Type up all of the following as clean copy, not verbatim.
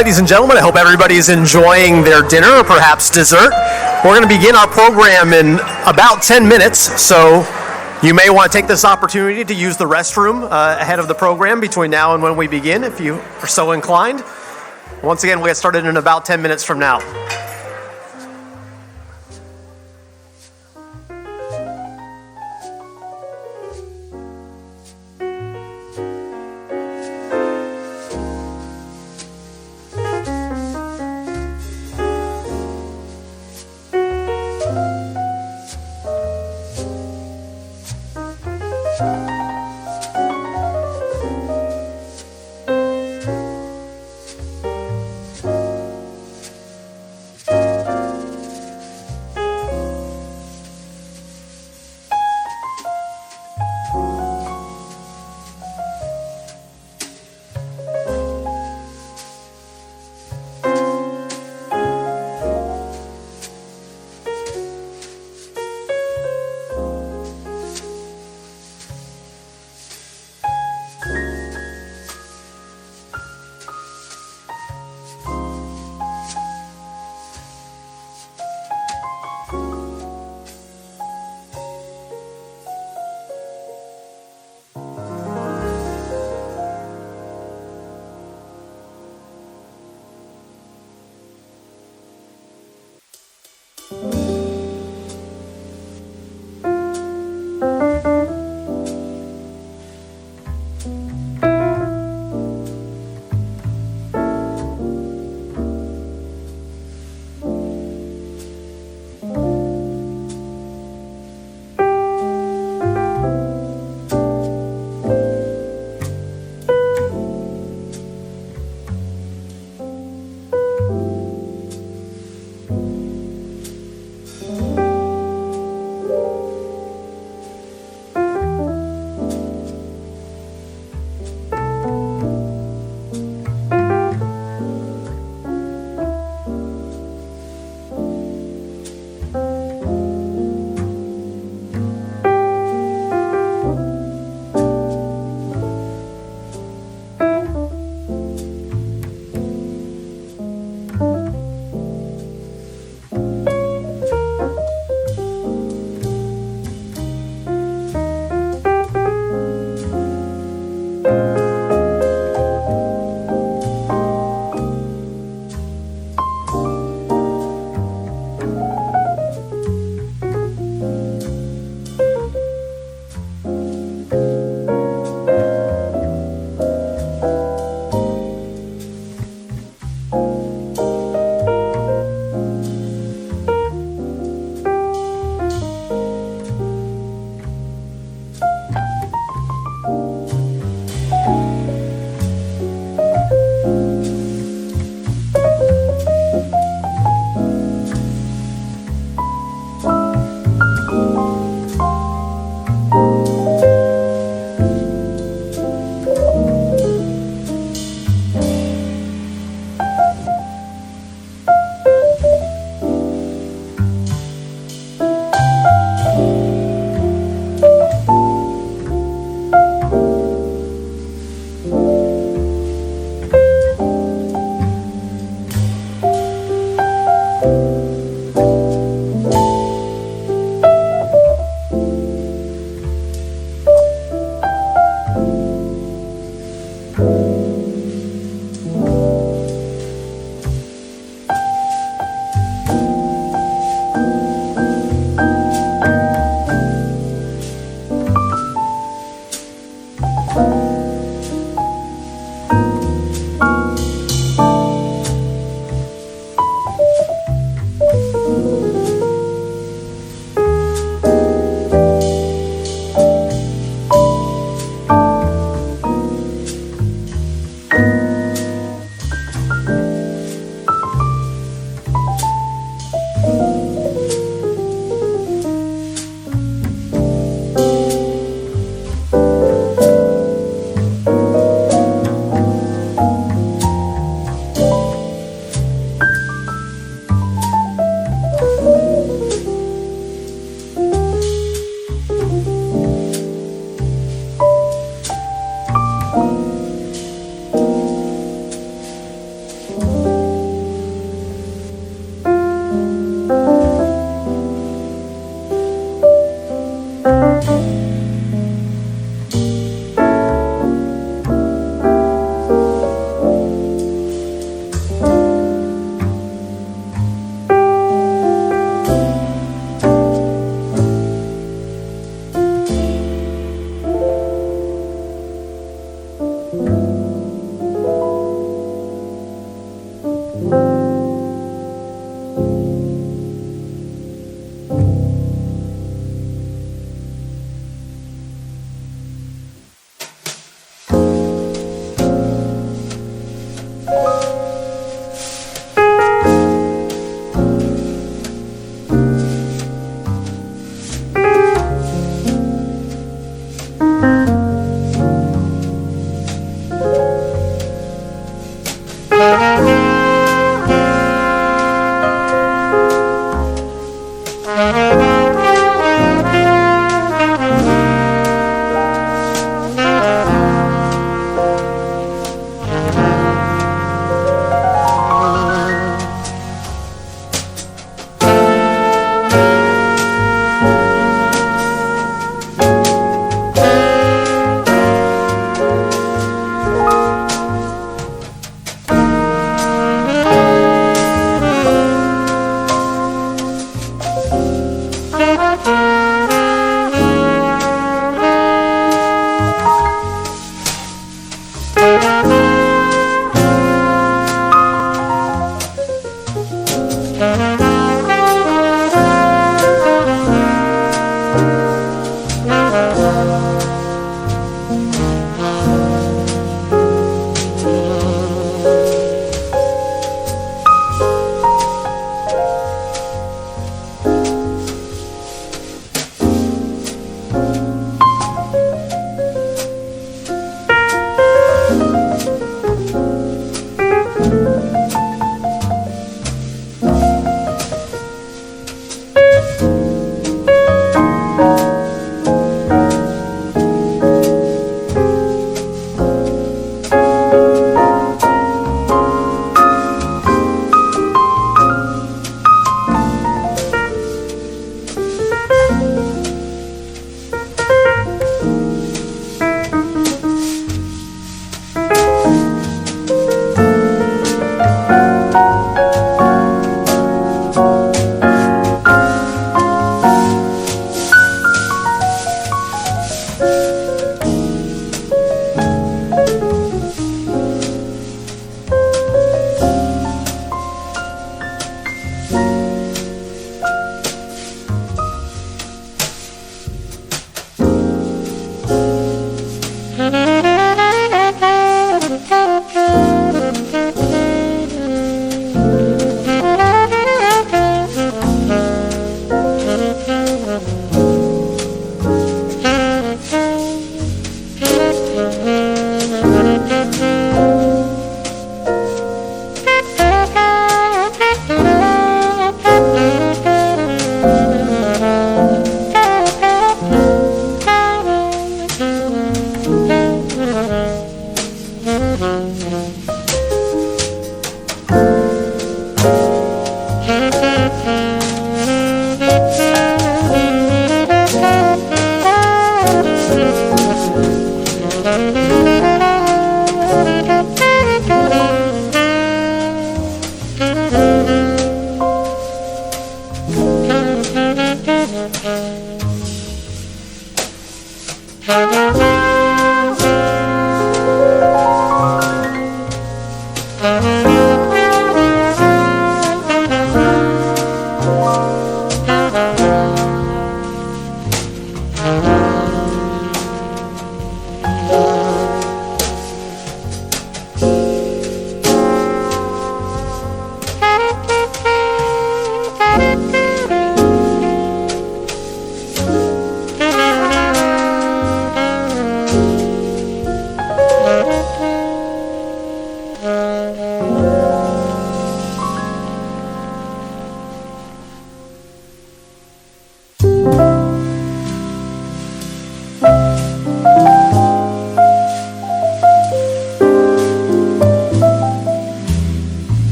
ladies and gentlemen. I hope everybody's enjoying their dinner or perhaps dessert. We're going to begin our program in about 10 minutes, so you may want to take this opportunity to use the restroom ahead of the program between now and when we begin, if you are so inclined. Once again, we'll get started in about 10 minutes from now.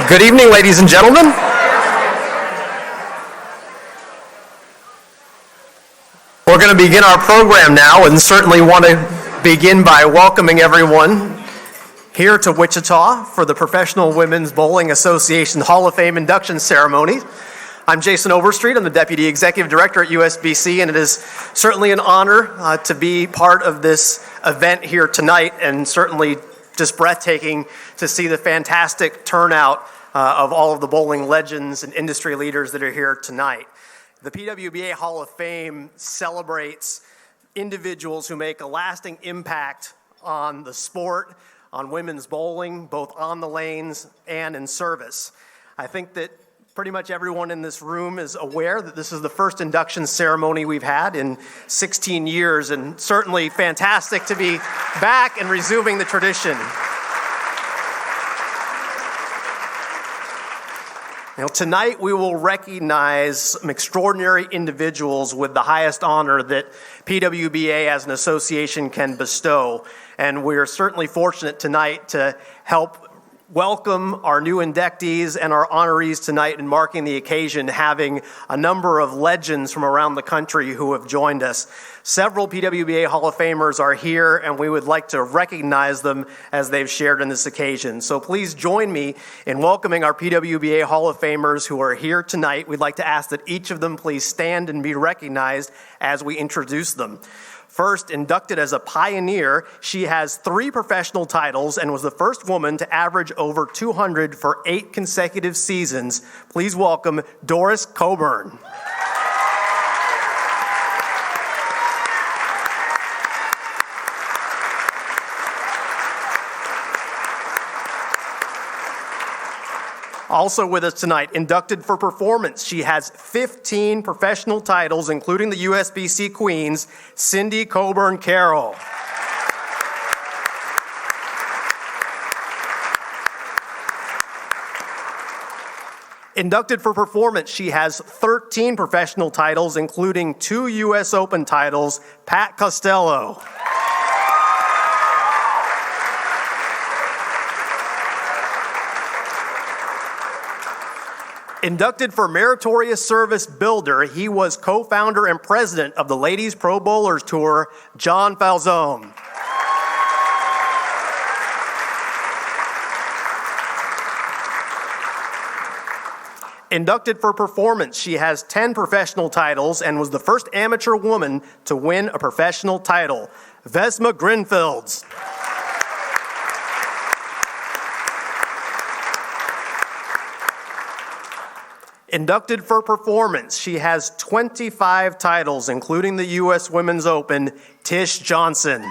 Good evening, ladies and gentlemen. We're going to begin our program now, and certainly want to begin by welcoming everyone here to Wichita for the Professional Women's Bowling Association Hall of Fame induction ceremony. I'm Jason Overstreet. I'm the Deputy Executive Director at USBC, and it is certainly an honor to be part of this event here tonight, and certainly just breathtaking to see the fantastic turnout of all of the bowling legends and industry leaders that are here tonight. The PWBA Hall of Fame celebrates individuals who make a lasting impact on the sport, on women's bowling, both on the lanes and in service. I think that pretty much everyone in this room is aware that this is the first induction ceremony we've had in 16 years, and certainly fantastic to be back and resuming the tradition. Tonight we will recognize some extraordinary individuals with the highest honor that PWBA as an association can bestow. And we are certainly fortunate tonight to help welcome our new inductees and our honorees tonight in marking the occasion, having a number of legends from around the country who have joined us. Several PWBA Hall of Famers are here, and we would like to recognize them as they've shared in this occasion. So please join me in welcoming our PWBA Hall of Famers who are here tonight. We'd like to ask that each of them please stand and be recognized as we introduce them. First, inducted as a pioneer, she has 3 professional titles and was the first woman to average over 200 for 8 consecutive seasons. Please welcome Doris Coburn. Also with us tonight, inducted for performance, she has 15 professional titles, including the USBC Queens, Cindy Coburn Carroll. Inducted for performance, she has 13 professional titles, including 2 U.S. Open titles, Pat Costello. Inducted for Meritorious Service Builder, he was co-founder and president of the Ladies Pro Bowlers Tour, John Falzone. Inducted for performance, she has 10 professional titles and was the first amateur woman to win a professional title, Vesma Grinfields. Inducted for performance, she has 25 titles, including the U.S. Women's Open, Tish Johnson.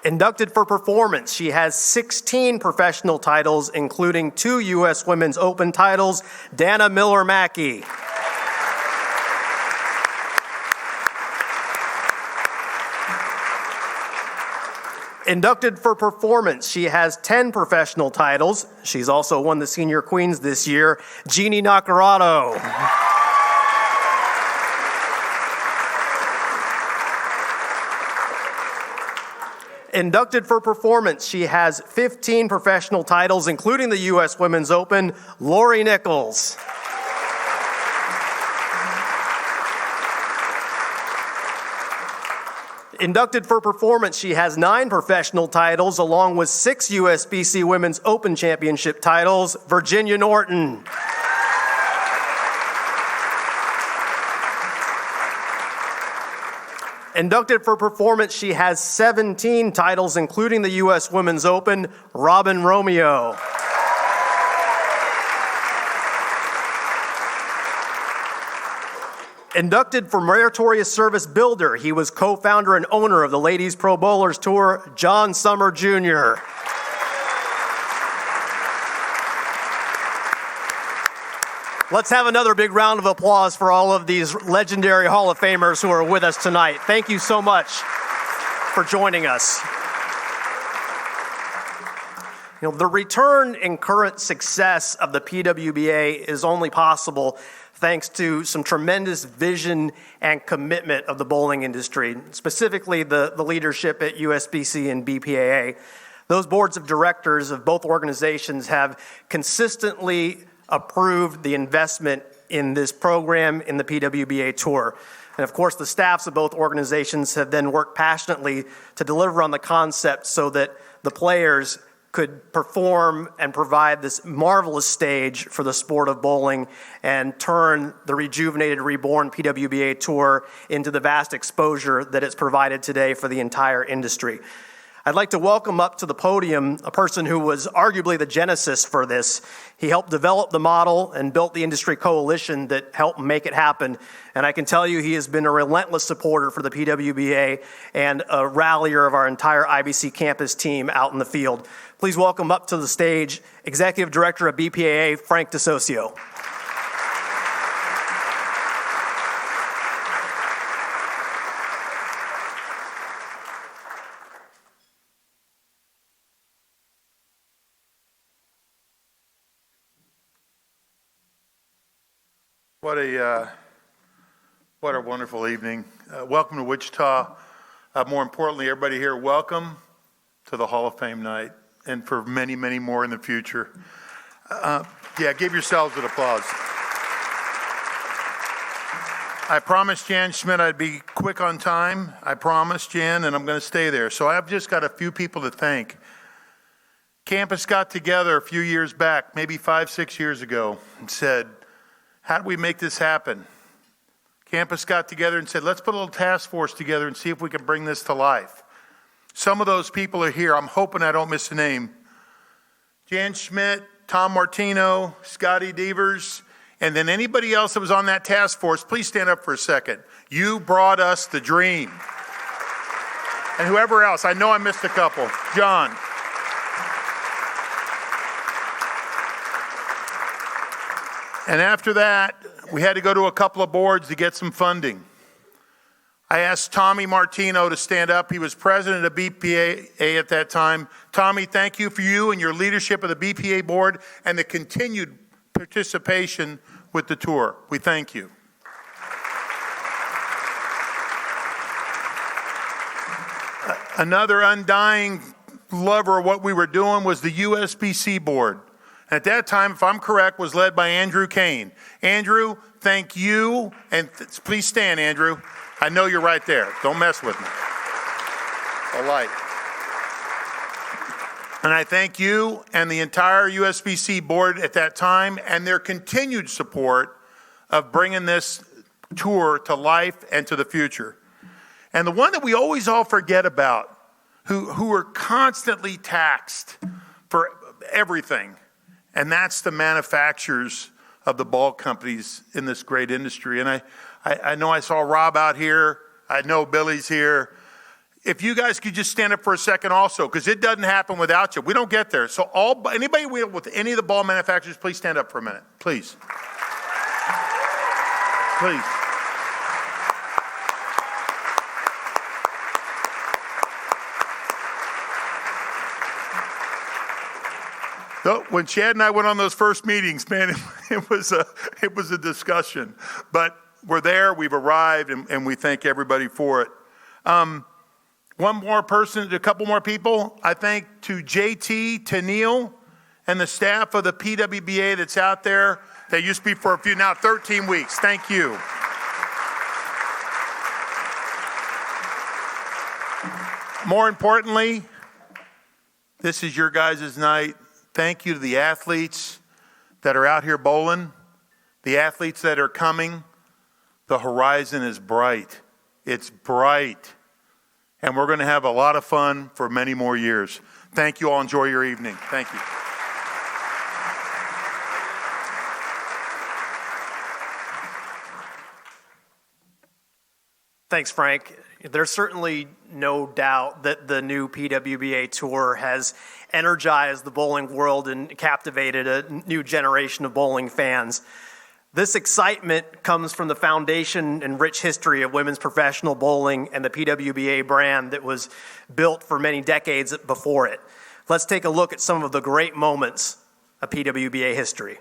Inducted for performance, she has 16 professional titles, including 2 U.S. Women's Open titles, Dana Miller-Mackey. Inducted for performance, she has 10 professional titles. She's also won the Senior Queens this year, Jeannie Nacarado. Inducted for performance, she has 15 professional titles, including the U.S. Women's Open, Lori Nichols. Inducted for performance, she has 9 professional titles, along with 6 USBC Women's Open Championship titles, Virginia Norton. Inducted for performance, she has 17 titles, including the U.S. Women's Open, Robin Romeo. Inducted for Meritorious Service Builder, he was co-founder and owner of the Ladies Pro Bowlers Tour, John Summer Jr. Let's have another big round of applause for all of these legendary Hall of Famers who are with us tonight. Thank you so much for joining us. The return and current success of the PWBA is only possible thanks to some tremendous vision and commitment of the bowling industry, specifically the leadership at USBC and BPAA. Those boards of directors of both organizations have consistently approved the investment in this program in the PWBA Tour. And of course, the staffs of both organizations have then worked passionately to deliver on the concept so that the players could perform and provide this marvelous stage for the sport of bowling and turn the rejuvenated, reborn PWBA Tour into the vast exposure that it's provided today for the entire industry. I'd like to welcome up to the podium a person who was arguably the genesis for this. He helped develop the model and built the industry coalition that helped make it happen. And I can tell you he has been a relentless supporter for the PWBA and a rallier of our entire IBC campus team out in the field. Please welcome up to the stage Executive Director of BPAA, Frank DeSocio. What a wonderful evening. Welcome to Wichita. More importantly, everybody here, welcome to the Hall of Fame night and for many, many more in the future. Give yourselves an applause. I promised Jan Schmidt I'd be quick on time. I promised Jan, and I'm going to stay there. So I've just got a few people to thank. Campus got together a few years back, maybe 5-6 years ago, and said, how do we make this happen? Campus got together and said, let's put a little task force together and see if we can bring this to life. Some of those people are here. I'm hoping I don't miss a name. Jan Schmidt, Tom Martino, Scotty Devers, and then anybody else that was on that task force, please stand up for a second. You brought us the dream. And whoever else, I know I missed a couple. John. And after that, we had to go to a couple of boards to get some funding. I asked Tommy Martino to stand up. He was president of BPAA at that time. Tommy, thank you for you and your leadership of the BPA board and the continued participation with the tour. We thank you. Another undying lover of what we were doing was the USBC board. At that time, if I'm correct, was led by Andrew Kane. Andrew, thank you, and please stand, Andrew. I know you're right there. Don't mess with me. A light. And I thank you and the entire USBC board at that time and their continued support of bringing this tour to life and to the future. And the one that we always all forget about, who are constantly taxed for everything, and that's the manufacturers of the ball companies in this great industry. And I know I saw Rob out here. I know Billy's here. If you guys could just stand up for a second also, because it doesn't happen without you. We don't get there. So anybody with any of the ball manufacturers, please stand up for a minute. Please. Please. So when Chad and I went on those first meetings, man, it was a discussion. But we're there, we've arrived, and we thank everybody for it. One more person, a couple more people. I thank to JT, to Neil, and the staff of the PWBA that's out there. They used to be for a few, now 13 weeks. Thank you. More importantly, this is your guys' night. Thank you to the athletes that are out here bowling, the athletes that are coming. The horizon is bright. It's bright. And we're going to have a lot of fun for many more years. Thank you all. Enjoy your evening. Thank you. Thanks, Frank. There's certainly no doubt that the new PWBA Tour has energized the bowling world and captivated a new generation of bowling fans. This excitement comes from the foundation and rich history of women's professional bowling and the PWBA brand that was built for many decades before it. Let's take a look at some of the great moments of PWBA history.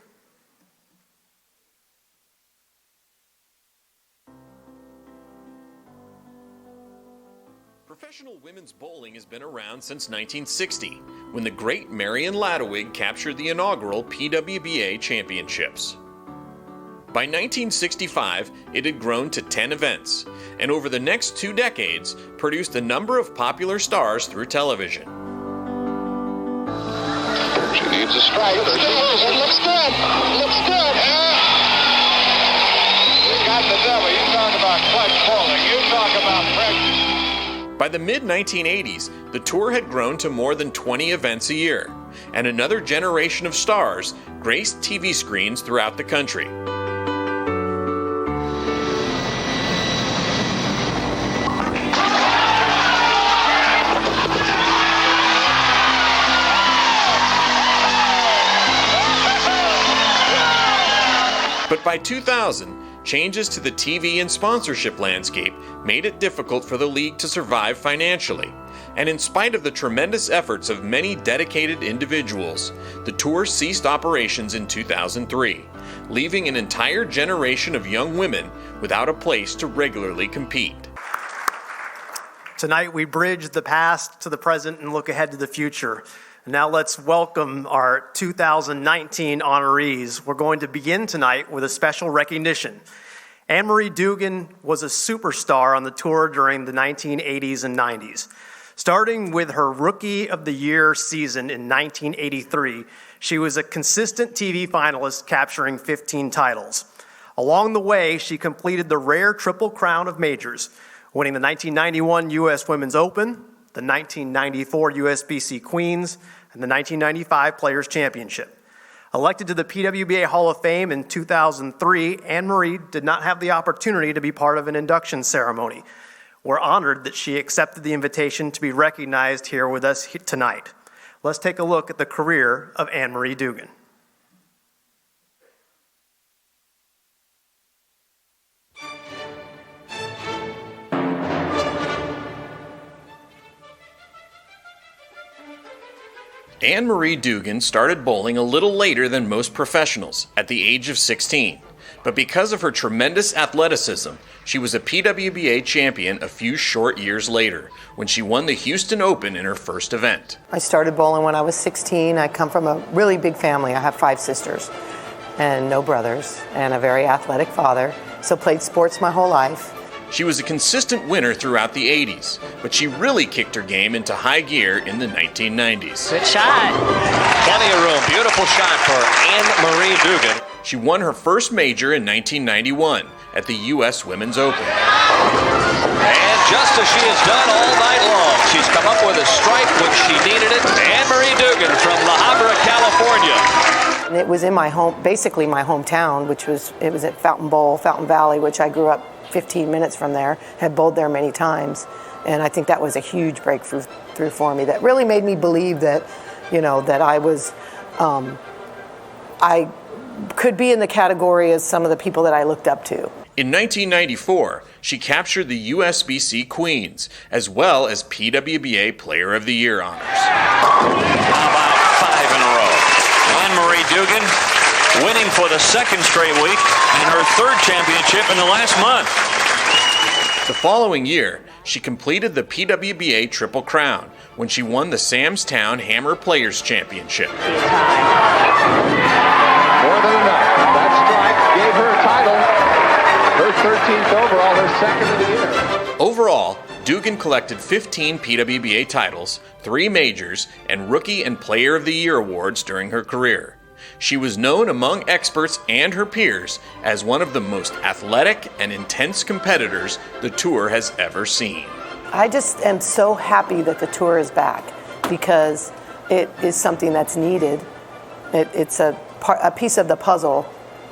Professional women's bowling has been around since 1960, when the great Marion Ladewig captured the inaugural PWBA championships. By 1965, it had grown to 10 events, and over the next 2 decades, produced a number of popular stars through television. She needs a strike. It looks good. It looks good. You got the devil. You talk about clutch bowling. You talk about pressure. By the mid-1980s, the tour had grown to more than 20 events a year, and another generation of stars graced TV screens throughout the country. But by 2000, changes to the TV and sponsorship landscape made it difficult for the league to survive financially. And in spite of the tremendous efforts of many dedicated individuals, the tour ceased operations in 2003, leaving an entire generation of young women without a place to regularly compete. Tonight we bridge the past to the present and look ahead to the future. Now let's welcome our 2019 honorees. We're going to begin tonight with a special recognition. Anne-Marie Dugan was a superstar on the tour during the 1980s and 90s. Starting with her Rookie of the Year season in 1983, she was a consistent TV finalist, capturing 15 titles. Along the way, she completed the rare Triple Crown of majors, winning the 1991 U.S. Women's Open, the 1994 USBC Queens, and the 1995 Players' Championship. Elected to the PWBA Hall of Fame in 2003, Anne-Marie did not have the opportunity to be part of an induction ceremony. We're honored that she accepted the invitation to be recognized here with us tonight. Let's take a look at the career of Anne-Marie Dugan. Anne-Marie Dugan started bowling a little later than most professionals, at the age of 16. But because of her tremendous athleticism, she was a PWBA champion a few short years later, when she won the Houston Open in her first event. I started bowling when I was 16. I come from a really big family. I have 5 sisters and no brothers, and a very athletic father, so played sports my whole life. She was a consistent winner throughout the 80s, but she really kicked her game into high gear in the 1990s. Good shot. Plenty of room. Beautiful shot for Anne-Marie Dugan. She won her first major in 1991 at the U.S. Women's Open. And just as she has done all night long, she's come up with a strike when she needed it. Anne-Marie Dugan from La Habra, California. And it was in my home, basically my hometown, it was at Fountain Valley, which I grew up 15 minutes from there, had bowled there many times. And I think that was a huge breakthrough for me that really made me believe that, that I was, I could be in the category as some of the people that I looked up to. In 1994, she captured the USBC Queens, as well as PWBA Player of the Year honors. How about 5 in a row? Anne-Marie Dugan winning for the second straight week and her third championship in the last month. The following year, she completed the PWBA Triple Crown when she won the Samstown Hammer Players Championship. More than enough. That strike gave her a title. Her 13th overall, her second of the year. Overall, Dugan collected 15 PWBA titles, 3 majors, and Rookie and Player of the Year awards during her career. She was known among experts and her peers as one of the most athletic and intense competitors the tour has ever seen. I just am so happy that the tour is back because it is something that's needed. It's a piece of the puzzle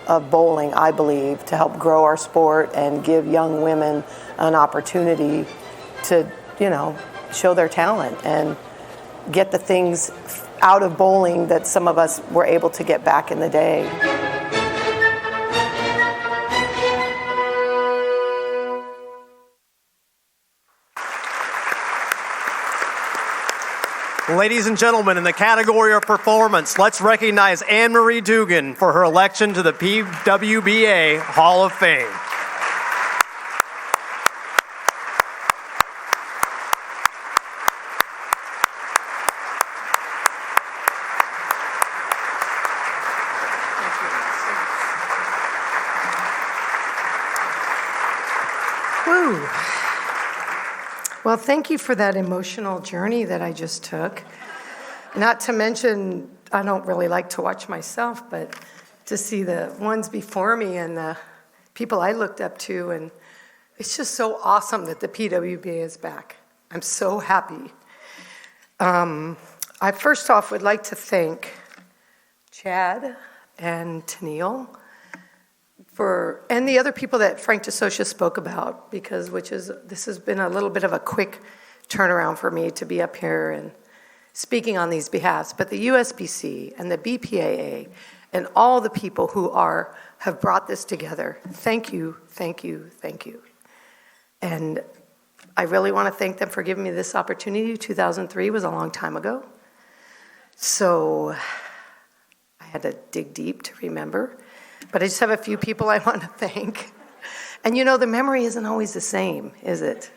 of bowling, I believe, to help grow our sport and give young women an opportunity to, show their talent and get the things out of bowling that some of us were able to get back in the day. Ladies and gentlemen, in the category of performance, let's recognize Anne-Marie Dugan for her election to the PWBA Hall of Fame. Woo. Well, thank you for that emotional journey that I just took. Not to mention, I don't really like to watch myself, but to see the ones before me and the people I looked up to, and it's just so awesome that the PWBA is back. I'm so happy. I first off would like to thank Chad and Tennille and the other people that Frank DeSocia spoke about, because this has been a little bit of a quick turnaround for me to be up here and speaking on these behalfs. But the USBC and the BPAA and all the people who have brought this together, thank you, thank you, thank you. And I really want to thank them for giving me this opportunity. 2003 was a long time ago. So I had to dig deep to remember. But I just have a few people I want to thank. And the memory isn't always the same, is it?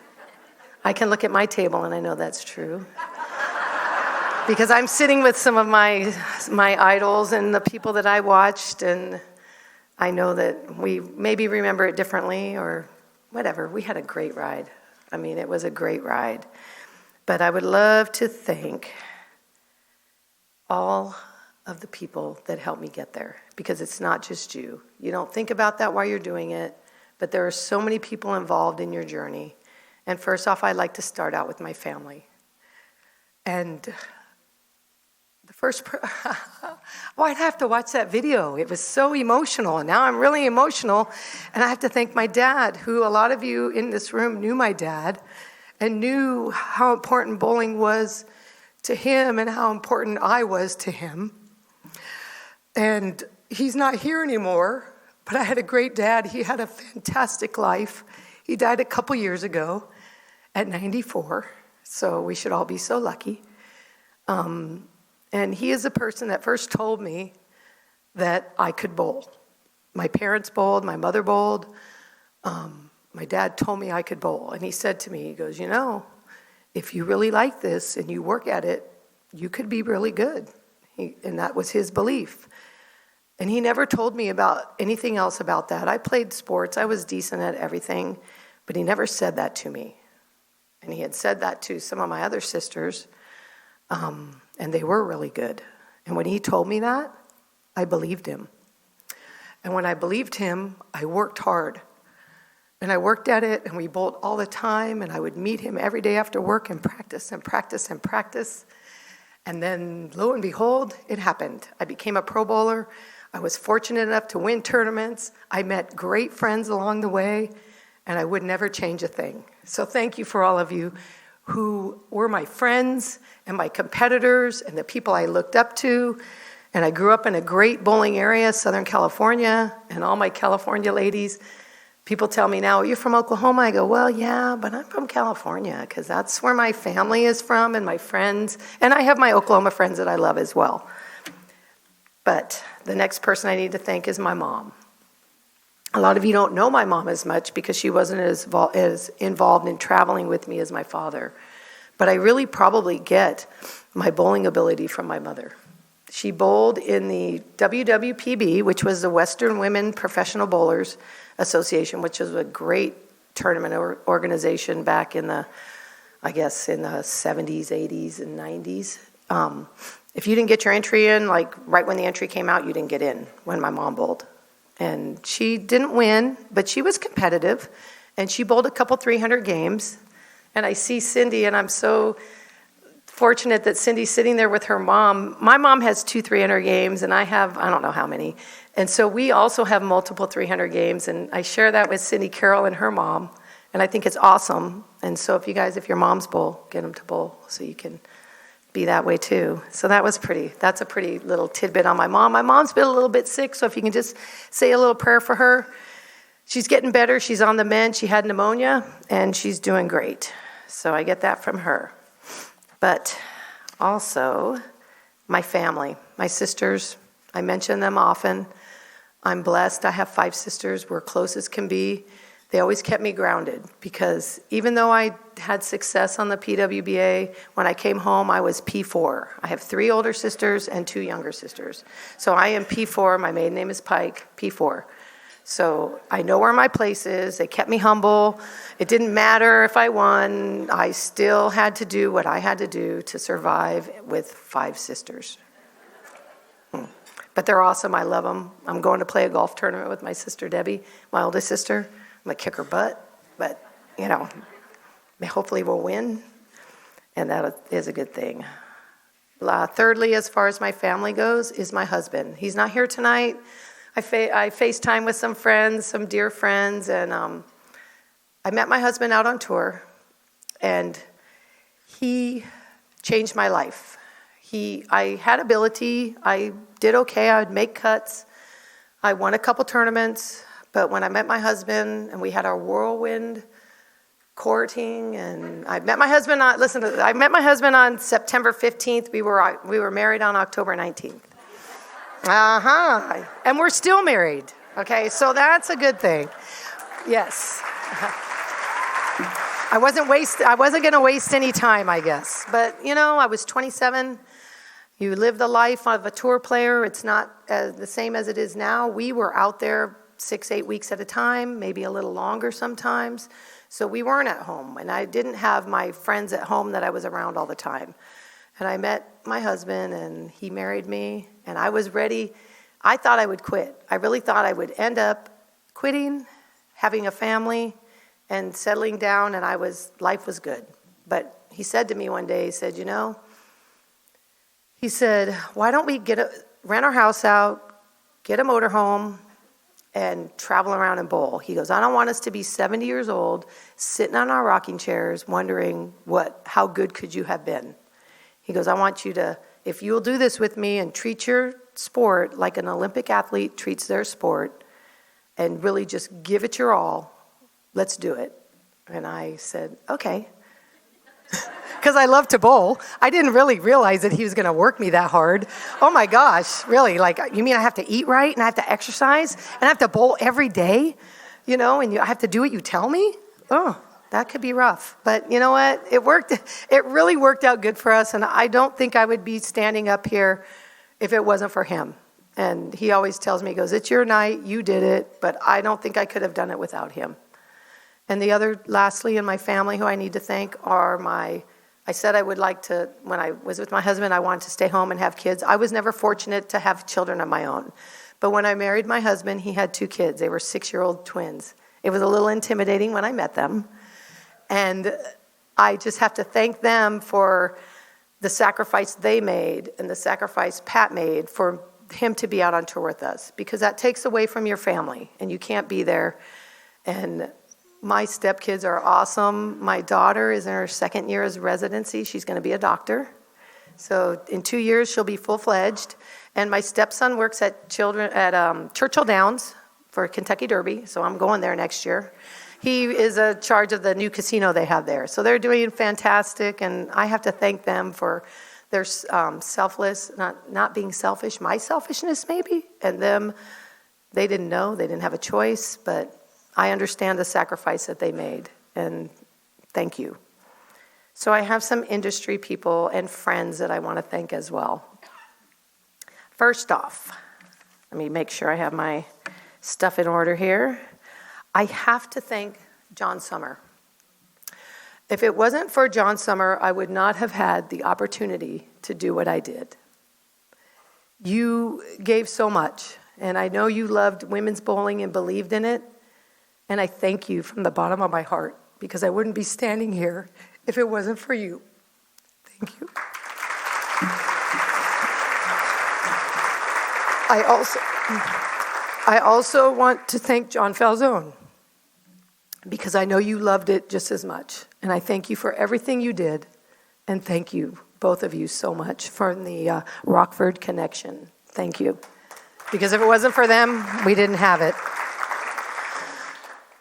I can look at my table and I know that's true. Because I'm sitting with some of my idols and the people that I watched, and I know that we maybe remember it differently or whatever. We had a great ride. I mean, it was a great ride. But I would love to thank all of the people that helped me get there, because it's not just you. You don't think about that while you're doing it, but there are so many people involved in your journey. And first off, I'd like to start out with my family. And the first, I'd have to watch that video. It was so emotional, and now I'm really emotional. And I have to thank my dad, who a lot of you in this room knew my dad and knew how important bowling was to him and how important I was to him. And he's not here anymore, but I had a great dad. He had a fantastic life. He died a couple years ago at 94, so we should all be so lucky. And he is the person that first told me that I could bowl. My parents bowled, my mother bowled. My dad told me I could bowl. And he said to me, he goes, if you really like this and you work at it, you could be really good. And that was his belief. And he never told me about anything else about that. I played sports. I was decent at everything, but he never said that to me. And he had said that to some of my other sisters, and they were really good. And when he told me that, I believed him. And when I believed him, I worked hard. And I worked at it, and we bowled all the time, and I would meet him every day after work and practice and practice and practice. And then, lo and behold, it happened. I became a pro bowler. I was fortunate enough to win tournaments. I met great friends along the way, and I would never change a thing. So thank you for all of you who were my friends and my competitors and the people I looked up to. And I grew up in a great bowling area, Southern California, and all my California ladies. People tell me now, you're from Oklahoma? I go, well, yeah, but I'm from California, because that's where my family is from and my friends. And I have my Oklahoma friends that I love as well. But the next person I need to thank is my mom. A lot of you don't know my mom as much because she wasn't as involved in traveling with me as my father. But I really probably get my bowling ability from my mother. She bowled in the WWPB, which was the Western Women Professional Bowlers Association, which was a great tournament organization back in the 70s, 80s, and 90s. If you didn't get your entry in, like right when the entry came out, you didn't get in when my mom bowled. And she didn't win, but she was competitive, and she bowled a couple 300 games. And I see Cindy, and I'm so fortunate that Cindy's sitting there with her mom. My mom has 2 300 games, and I have, I don't know how many. And so we also have multiple 300 games, and I share that with Cindy Carroll and her mom, and I think it's awesome. And so if your moms bowl, get them to bowl so you can be that way too. So that's a pretty little tidbit on my mom. My mom's been a little bit sick, so if you can just say a little prayer for her. She's getting better. She's on the mend. She had pneumonia, and she's doing great. So I get that from her. But also my family, my sisters, I mention them often. I'm blessed. I have 5 sisters. We're close as can be. They always kept me grounded because even though I had success on the PWBA, when I came home, I was P4. I have 3 older sisters and 2 younger sisters. So I am P4. My maiden name is Pike, P4. So I know where my place is. They kept me humble. It didn't matter if I won. I still had to do what I had to do to survive with 5 sisters. But they're awesome. I love them. I'm going to play a golf tournament with my sister Debbie, my oldest sister. I'm going to kick her butt. But, hopefully we'll win. And that is a good thing. Thirdly, as far as my family goes, is my husband. He's not here tonight. I FaceTime with some friends, some dear friends, and I met my husband out on tour, and he changed my life. I had ability. I did okay. I would make cuts. I won a couple tournaments, but when I met my husband and we had our whirlwind courting, and I met my husband on September 15th. We were married on October 19th. And we're still married. Okay, so that's a good thing. Yes. I wasn't going to waste any time, I guess. But, I was 27. You live the life of a tour player. It's not the same as it is now. We were out there 6-8 weeks at a time, maybe a little longer sometimes. So we weren't at home, and I didn't have my friends at home that I was around all the time. And I met my husband, and he married me, and I was ready. I thought I would quit. I really thought I would end up quitting, having a family, and settling down, and life was good. But he said to me one day, he said, why don't we rent our house out, get a motorhome, and travel around and bowl. He goes, I don't want us to be 70 years old, sitting on our rocking chairs, wondering how good could you have been. He goes, I want you to, if you'll do this with me and treat your sport like an Olympic athlete treats their sport and really just give it your all, let's do it. And I said, okay. Because I love to bowl. I didn't really realize that he was going to work me that hard. Oh my gosh, really? You mean I have to eat right and I have to exercise and I have to bowl every day? And I have to do what you tell me? Oh. That could be rough, but you know what? It worked. It really worked out good for us, and I don't think I would be standing up here if it wasn't for him. And he always tells me, he goes, it's your night, you did it, but I don't think I could have done it without him. And lastly, in my family who I need to thank are I said I would like to, when I was with my husband, I wanted to stay home and have kids. I was never fortunate to have children of my own. But when I married my husband, he had 2 kids. They were 6-year-old twins. It was a little intimidating when I met them. And I just have to thank them for the sacrifice they made and the sacrifice Pat made for him to be out on tour with us, because that takes away from your family and you can't be there. And my stepkids are awesome. My daughter is in her 2nd year as residency. She's going to be a doctor. So in 2 years, she'll be full-fledged. And my stepson works at Churchill Downs for Kentucky Derby, so I'm going there next year. He is in charge of the new casino they have there. So they're doing fantastic, and I have to thank them for their selfless, not being selfish, my selfishness maybe, and them, they didn't know, they didn't have a choice, but I understand the sacrifice that they made, and thank you. So I have some industry people and friends that I want to thank as well. First off, let me make sure I have my stuff in order here. I have to thank John Summer. If it wasn't for John Summer, I would not have had the opportunity to do what I did. You gave so much, and I know you loved women's bowling and believed in it, and I thank you from the bottom of my heart, because I wouldn't be standing here if it wasn't for you. Thank you. I also want to thank John Falzone, because I know you loved it just as much. And I thank you for everything you did. And thank you, both of you, so much for the Rockford connection. Thank you. Because if it wasn't for them, we didn't have it.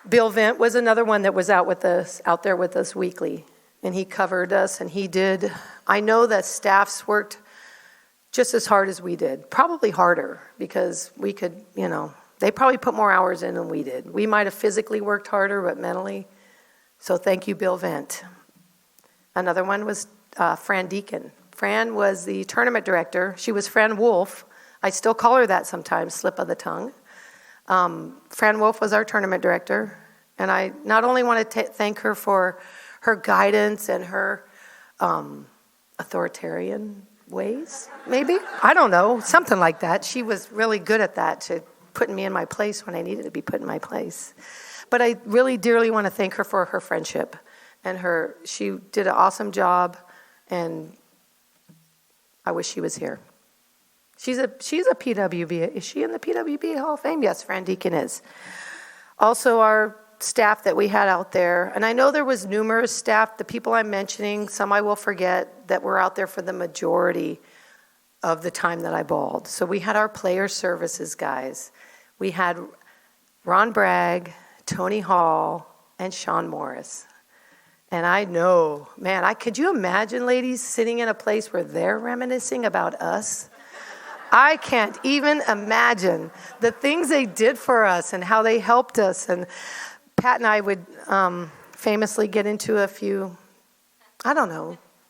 Bill Vint was another one that was out there with us weekly. And he covered us, and he did. I know that staffs worked just as hard as we did, probably harder, because we could, they probably put more hours in than we did. We might have physically worked harder, but mentally. So thank you, Bill Vint. Another one was Fran Deacon. Fran was the tournament director. She was Fran Wolf. I still call her that sometimes, slip of the tongue. Fran Wolf was our tournament director. And I not only want to thank her for her guidance and her authoritarian ways, maybe? I don't know, something like that. She was really good at that, to putting me in my place when I needed to be put in my place. But I really dearly want to thank her for her friendship. And she did an awesome job, and I wish she was here. She's a PWBA. Is she in the PWBA Hall of Fame? Yes, Fran Deacon is. Also, our staff that we had out there, and I know there was numerous staff, the people I'm mentioning, some I will forget, that were out there for the majority of the time that I bowled. So we had our player services guys. We had Ron Bragg, Tony Hall, and Sean Morris. And I know, man, could you imagine, ladies, sitting in a place where they're reminiscing about us? I can't even imagine the things they did for us and how they helped us. And Pat and I would famously get into a few,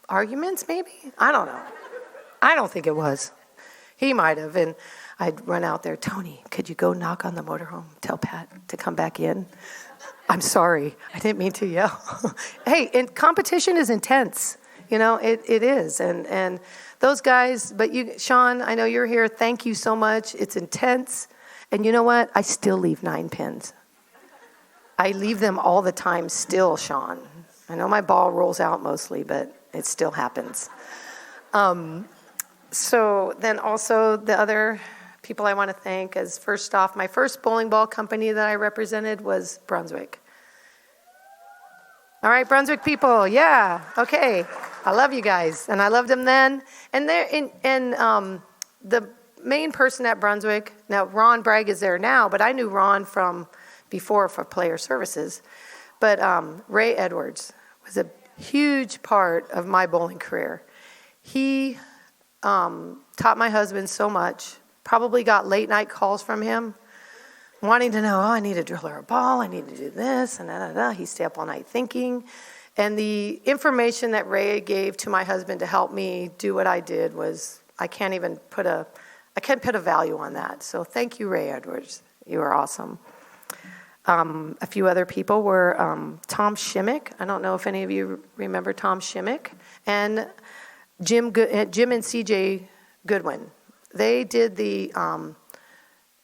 arguments maybe? I don't know. I don't think it was. He might have. And I'd run out there, Tony, could you go knock on the motorhome, tell Pat to come back in? I'm sorry, I didn't mean to yell. Hey, and competition is intense. It is. And those guys, but Sean, I know you're here. Thank you so much. It's intense. And you know what? I still leave 9 pins. I leave them all the time still, Sean. I know my ball rolls out mostly, but it still happens. So then also the other people I want to thank is, first off, my first bowling ball company that I represented was Brunswick. All right, Brunswick people, yeah, okay. I love you guys, and I loved them then. And the main person at Brunswick, now Ron Bragg is there now, but I knew Ron from before for player services. But Ray Edwards was a huge part of my bowling career. He taught my husband so much, probably got late night calls from him, wanting to know, I need to drill her a ball, I need to do this, and da-da-da. He'd stay up all night thinking. And the information that Ray gave to my husband to help me do what I did was, I can't put a value on that. So thank you, Ray Edwards. You are awesome. A few other people were Tom Shimmick. I don't know if any of you remember Tom Shimmick. And Jim and CJ Goodwin. They did the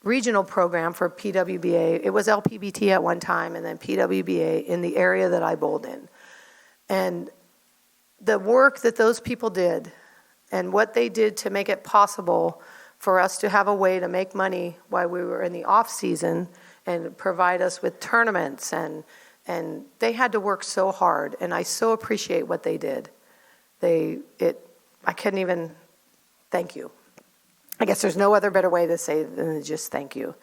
regional program for PWBA. It was LPBT at one time, and then PWBA in the area that I bowled in. And the work that those people did and what they did to make it possible for us to have a way to make money while we were in the off season and provide us with tournaments, and they had to work so hard, and I so appreciate what they did. I couldn't even thank you. I guess there's no other better way to say than just thank you.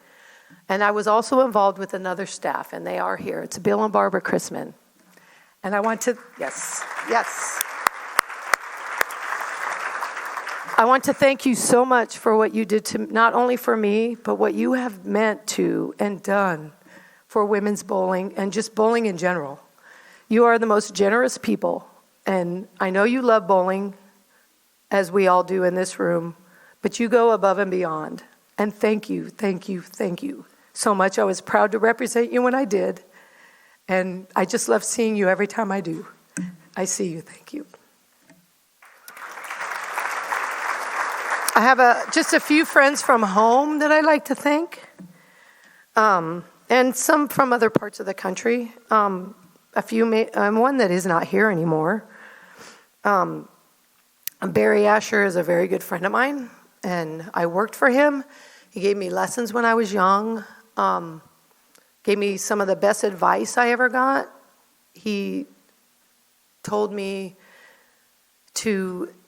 And I was also involved with another staff, and they are here. It's Bill and Barbara Chrisman. And I want to, yes. I want to thank you so much for what you did to not only for me, but what you have meant to and done for women's bowling and just bowling in general. You are the most generous people, and I know you love bowling, as we all do in this room, but you go above and beyond. And thank you so much. I was proud to represent you when I did, and I just love seeing you every time I do. I see you. Thank you. I have just a few friends from home that I'd like to thank, and some from other parts of the country. One that is not here anymore. Barry Asher is a very good friend of mine, and I worked for him. He gave me lessons when I was young, gave me some of the best advice I ever got. He told me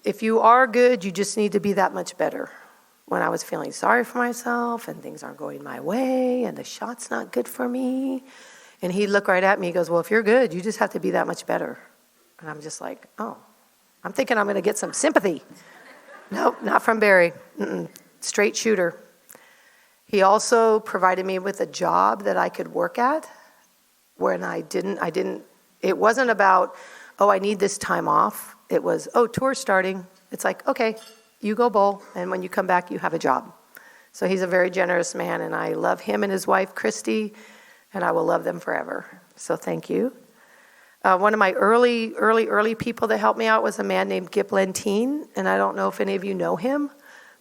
if you are good, you just need to be that much better. When I was feeling sorry for myself and things aren't going my way and the shot's not good for me. And he'd look right at me, he goes, well, if you're good, you just have to be that much better. And I'm just like, oh, I'm thinking I'm going to get some sympathy. Nope, not from Barry. Straight shooter. He also provided me with a job that I could work at when I didn't, it wasn't about, oh, I need this time off. It was, oh, tour's starting. It's like, okay, you go bowl, and when you come back, you have a job. So he's a very generous man, and I love him and his wife, Christy, and I will love them forever. So thank you. One of my early people that helped me out was a man named Gip Lentine, and I don't know if any of you know him,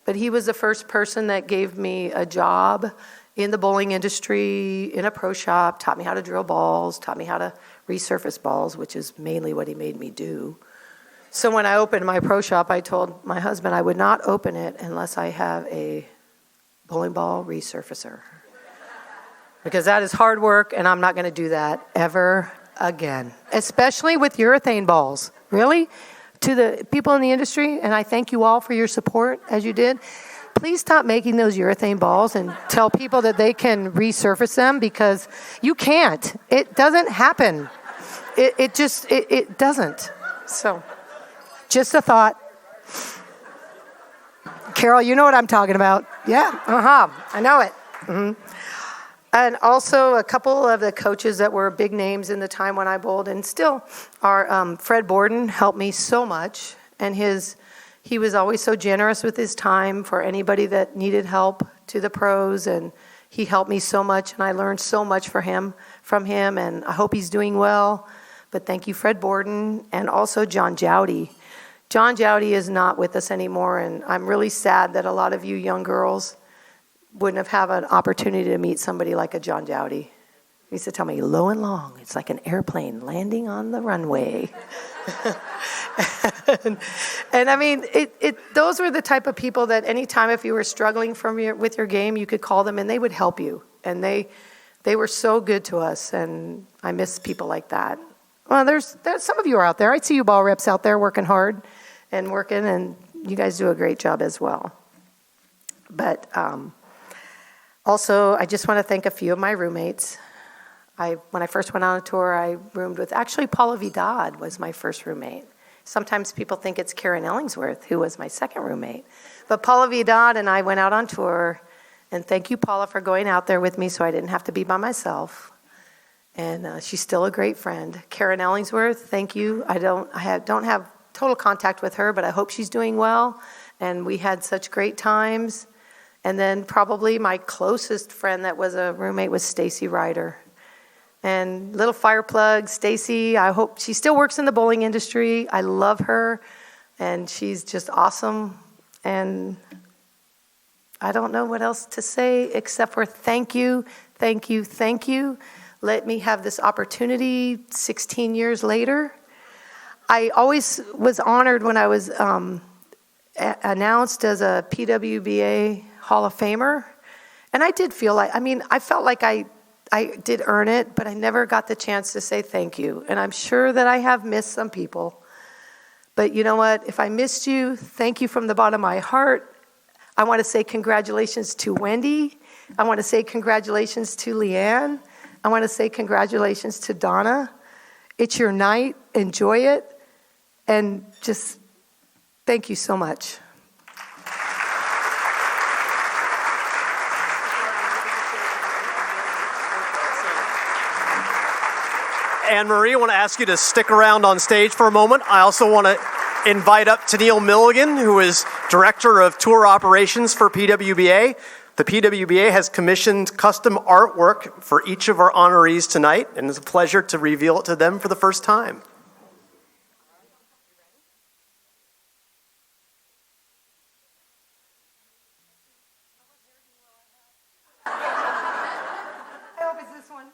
but he was the first person that gave me a job in the bowling industry, in a pro shop, taught me how to drill balls, taught me how to resurface balls, which is mainly what he made me do. So when I opened my pro shop, I told my husband I would not open it unless I have a bowling ball resurfacer. Because that is hard work, and I'm not going to do that ever again. Especially with urethane balls. Really? To the people in the industry, and I thank you all for your support as you did, please stop making those urethane balls and tell people that they can resurface them, because you can't. It doesn't happen. It doesn't. So... just a thought. Carol, you know what I'm talking about. Yeah, I know it. Mm-hmm. And also a couple of the coaches that were big names in the time when I bowled and still are, Fred Borden helped me so much. And he was always so generous with his time for anybody that needed help to the pros. And he helped me so much, and I learned so much from him, and I hope he's doing well. But thank you, Fred Borden, and also John Jowdy. John Jowdy is not with us anymore, and I'm really sad that a lot of you young girls wouldn't have had an opportunity to meet somebody like a John Jowdy. He used to tell me, low and long, it's like an airplane landing on the runway. and I mean, those were the type of people that anytime if you were struggling with your game, you could call them and they would help you. And they were so good to us, and I miss people like that. Well, there's some of you are out there. I see you ball reps out there working hard and you guys do a great job as well. But also, I just want to thank a few of my roommates. When I first went on a tour, I roomed with, actually, Paula Vidal was my first roommate. Sometimes people think it's Karen Ellingsworth, who was my second roommate. But Paula Vidal and I went out on tour, and thank you, Paula, for going out there with me so I didn't have to be by myself. And she's still a great friend. Karen Ellingsworth, thank you. I don't have total contact with her, but I hope she's doing well. And we had such great times. And then probably my closest friend that was a roommate was Stacy Ryder. And little fire plug, Stacy, I hope she still works in the bowling industry. I love her, and she's just awesome. And I don't know what else to say except for thank you, thank you, thank you. Let me have this opportunity 16 years later. I always was honored when I was announced as a PWBA Hall of Famer. And I did feel like, I felt like I did earn it, but I never got the chance to say thank you. And I'm sure that I have missed some people. But you know what? If I missed you, thank you from the bottom of my heart. I want to say congratulations to Wendy. I want to say congratulations to Leanne. I want to say congratulations to Donna. It's your night. Enjoy it. And just thank you so much. Anne Marie, I want to ask you to stick around on stage for a moment. I also want to invite up Tennille Milligan, who is Director of Tour Operations for PWBA. The PWBA has commissioned custom artwork for each of our honorees tonight, and it's a pleasure to reveal it to them for the first time. I hope it's this one.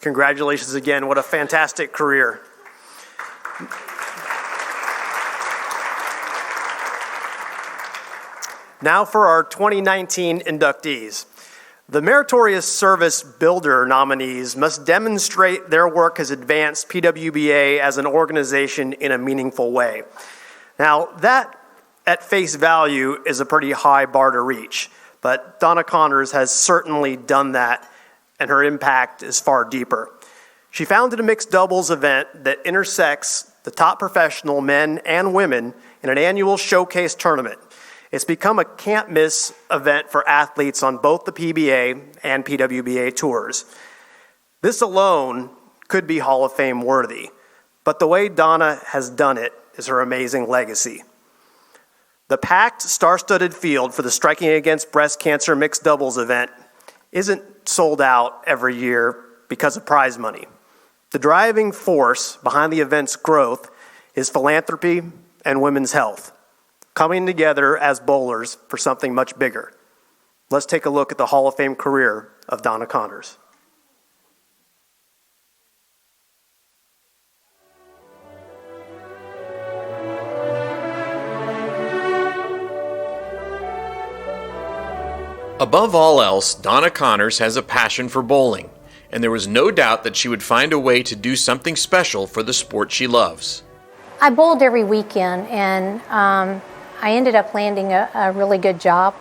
Congratulations again. What a fantastic career. Now for our 2019 inductees. The Meritorious Service Builder nominees must demonstrate their work has advanced PWBA as an organization in a meaningful way. Now, that at face value is a pretty high bar to reach, but Donna Connors has certainly done that, and her impact is far deeper. She founded a mixed doubles event that intersects the top professional men and women in an annual showcase tournament. It's become a can't-miss event for athletes on both the PBA and PWBA tours. This alone could be Hall of Fame worthy, but the way Donna has done it is her amazing legacy. The packed, star-studded field for the Striking Against Breast Cancer mixed doubles event isn't sold out every year because of prize money. The driving force behind the event's growth is philanthropy and women's health, coming together as bowlers for something much bigger. Let's take a look at the Hall of Fame career of Donna Connors. Above all else, Donna Connors has a passion for bowling, and there was no doubt that she would find a way to do something special for the sport she loves. I bowled every weekend, and I ended up landing a really good job.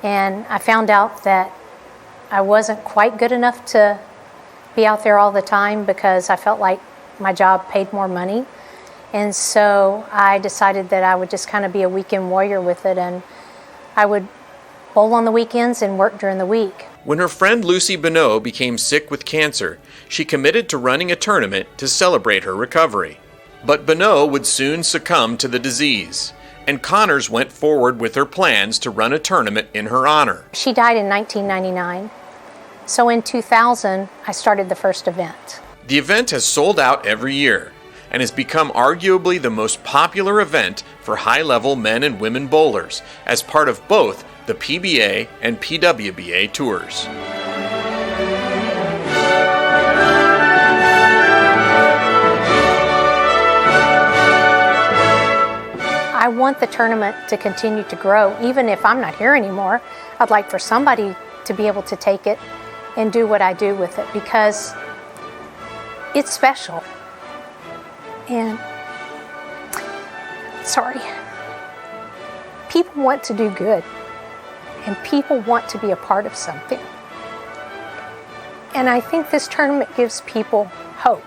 And I found out that I wasn't quite good enough to be out there all the time because I felt like my job paid more money. And so I decided that I would just kind of be a weekend warrior with it, and I would bowl on the weekends and work during the week. When her friend Lucy Bonneau became sick with cancer, she committed to running a tournament to celebrate her recovery. But Bonneau would soon succumb to the disease, and Connors went forward with her plans to run a tournament in her honor. She died in 1999. So in 2000, I started the first event. The event has sold out every year and has become arguably the most popular event for high-level men and women bowlers as part of both the PBA and PWBA tours. I want the tournament to continue to grow. Even if I'm not here anymore, I'd like for somebody to be able to take it and do what I do with it because it's special. And, people want to do good, and people want to be a part of something. And I think this tournament gives people hope.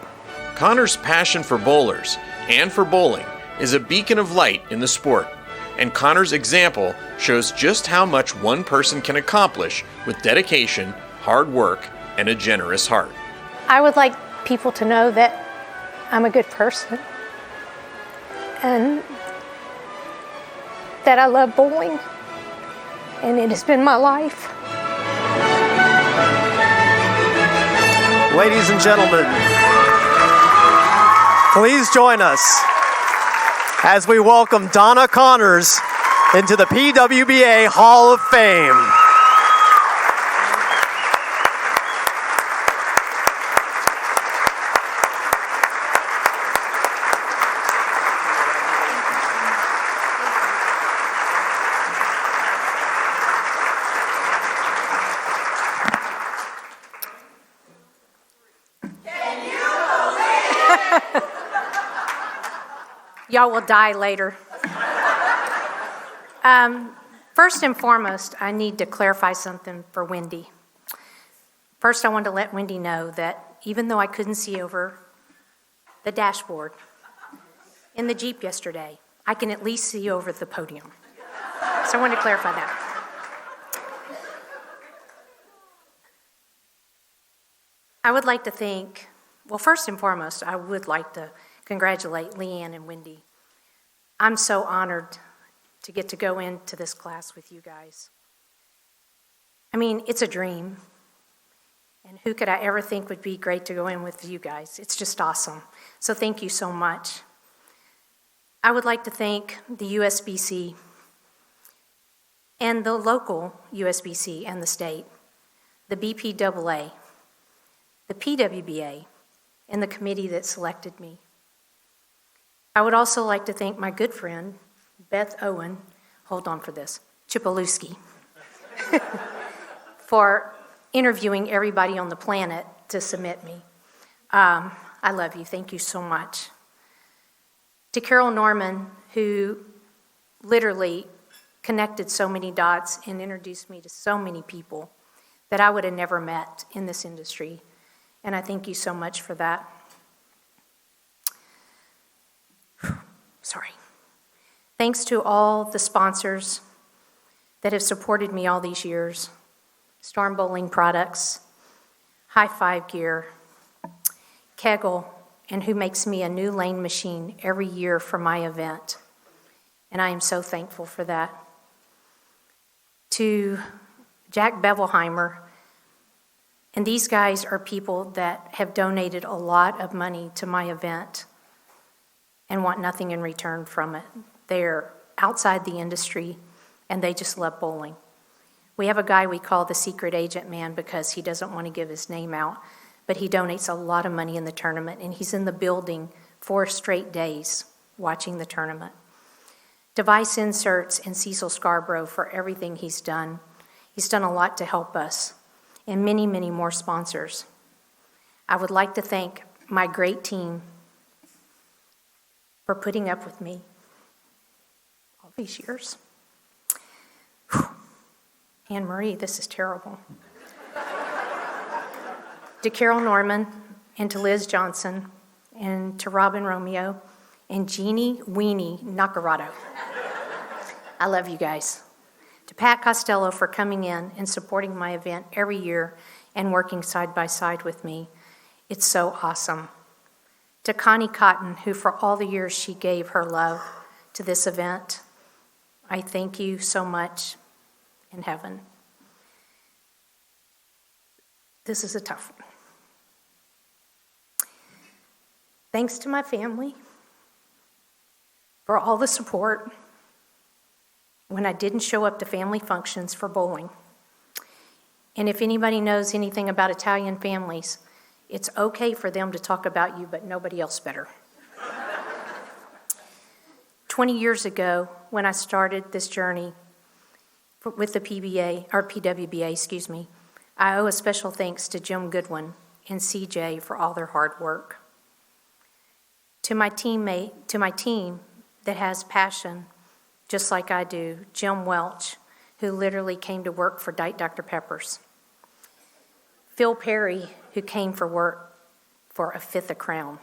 Connors' passion for bowlers and for bowling is a beacon of light in the sport, and Connors' example shows just how much one person can accomplish with dedication, hard work, and a generous heart. I would like people to know that I'm a good person and that I love bowling, and it has been my life. Ladies and gentlemen, please join us as we welcome Donna Connors into the PWBA Hall of Fame. Y'all will die later. First and foremost, I need to clarify something for Wendy. First, I want to let Wendy know that even though I couldn't see over the dashboard in the Jeep yesterday, I can at least see over the podium. So I wanted to clarify that. I would like to thank, well, first and foremost, I would like to congratulate Leanne and Wendy. I'm so honored to get to go into this class with you guys. I mean, it's a dream. And who could I ever think would be great to go in with you guys? It's just awesome. So thank you so much. I would like to thank the USBC and the local USBC and the state, the BPAA, the PWBA, and the committee that selected me. I would also like to thank my good friend, Beth Owen, hold on for this, Chipolewski, for interviewing everybody on the planet to submit me. I love you. Thank you so much. To Carol Norman, who literally connected so many dots and introduced me to so many people that I would have never met in this industry. And I thank you so much for that. Sorry. Thanks to all the sponsors that have supported me all these years. Storm Bowling Products, High Five Gear, Kegel, and who makes me a new lane machine every year for my event. And I am so thankful for that. To Jack Bevelheimer, and these guys are people that have donated a lot of money to my event and want nothing in return from it. They're outside the industry and they just love bowling. We have a guy we call the secret agent man because he doesn't want to give his name out, but he donates a lot of money in the tournament, and he's in the building 4 straight days watching the tournament. Device Inserts and Cecil Scarborough for everything he's done. He's done a lot to help us, and many, many more sponsors. I would like to thank my great team for putting up with me all these years. Whew. Anne Marie, this is terrible. To Carol Norman, and to Liz Johnson, and to Robin Romeo, and Jeannie Weenie Nacarado. I love you guys. To Pat Costello for coming in and supporting my event every year and working side by side with me. It's so awesome. To Connie Cotton, who for all the years she gave her love to this event, I thank you so much in heaven. This is a tough one. Thanks to my family for all the support when I didn't show up to family functions for bowling. And if anybody knows anything about Italian families, it's okay for them to talk about you, but nobody else better. 20 years ago, when I started this journey with the PWBA, I owe a special thanks to Jim Goodwin and CJ for all their hard work. To my team that has passion, just like I do, Jim Welch, who literally came to work for Diet Dr. Pepper's. Phil Perry, who came for work for a fifth of Crown.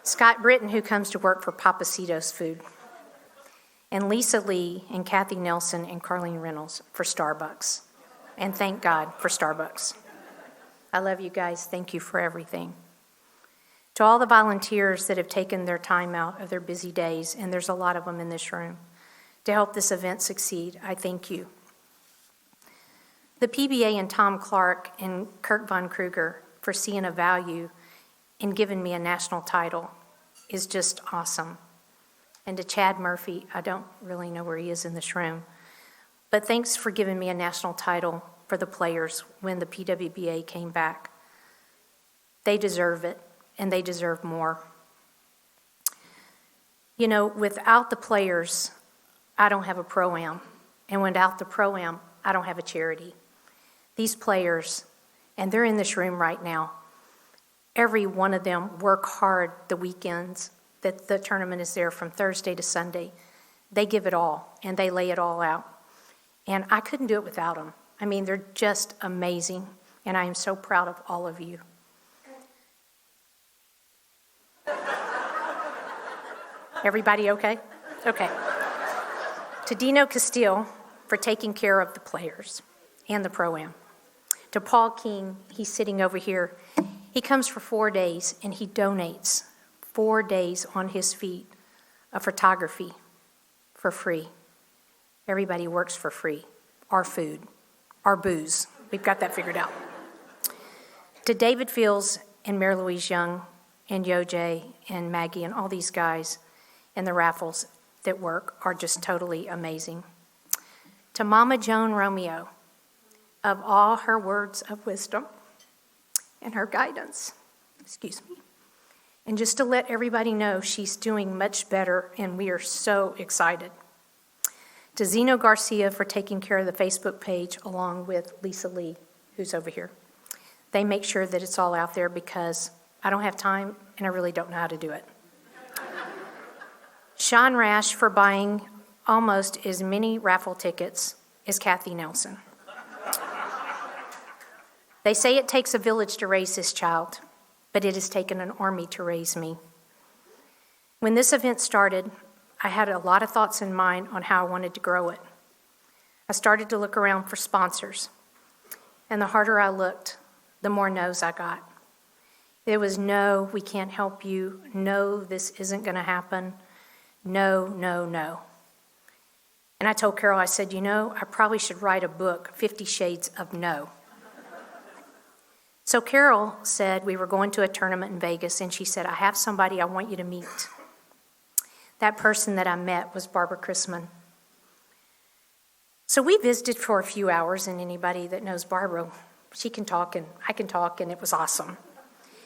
Scott Britton, who comes to work for Papacitos Food. And Lisa Lee and Kathy Nelson and Carlene Reynolds for Starbucks. And thank God for Starbucks. I love you guys. Thank you for everything. To all the volunteers that have taken their time out of their busy days, and there's a lot of them in this room, to help this event succeed, I thank you. The PBA and Tom Clark and Kirk Von Kruger for seeing a value in giving me a national title is just awesome. And to Chad Murphy, I don't really know where he is in this room, but thanks for giving me a national title for the players when the PWBA came back. They deserve it, and they deserve more. You know, without the players, I don't have a pro-am, and without the pro-am, I don't have a charity. These players, and they're in this room right now, every one of them work hard the weekends that the tournament is there from Thursday to Sunday. They give it all, and they lay it all out. And I couldn't do it without them. I mean, they're just amazing, and I am so proud of all of you. Everybody okay? Okay. To Dino Castile for taking care of the players and the pro-am. To Paul King, he's sitting over here. He comes for 4 days and he donates 4 days on his feet of photography for free. Everybody works for free. Our food, our booze. We've got that figured out. To David Fields and Mary Louise Young and Yo Jay and Maggie and all these guys and the raffles that work are just totally amazing. To Mama Joan Romeo, of all her words of wisdom and her guidance. Excuse me. And just to let everybody know, she's doing much better, and we are so excited. To Zeno Garcia for taking care of the Facebook page, along with Lisa Lee, who's over here. They make sure that it's all out there because I don't have time and I really don't know how to do it. Sean Rash for buying almost as many raffle tickets as Kathy Nelson. They say it takes a village to raise this child, but it has taken an army to raise me. When this event started, I had a lot of thoughts in mind on how I wanted to grow it. I started to look around for sponsors, and the harder I looked, the more no's I got. It was no, we can't help you. No, this isn't going to happen. No, no, no. And I told Carol, I said, I probably should write a book, 50 Shades of No. So Carol said we were going to a tournament in Vegas, and she said, I have somebody I want you to meet. That person that I met was Barbara Chrisman. So we visited for a few hours, and anybody that knows Barbara, she can talk and I can talk, and it was awesome.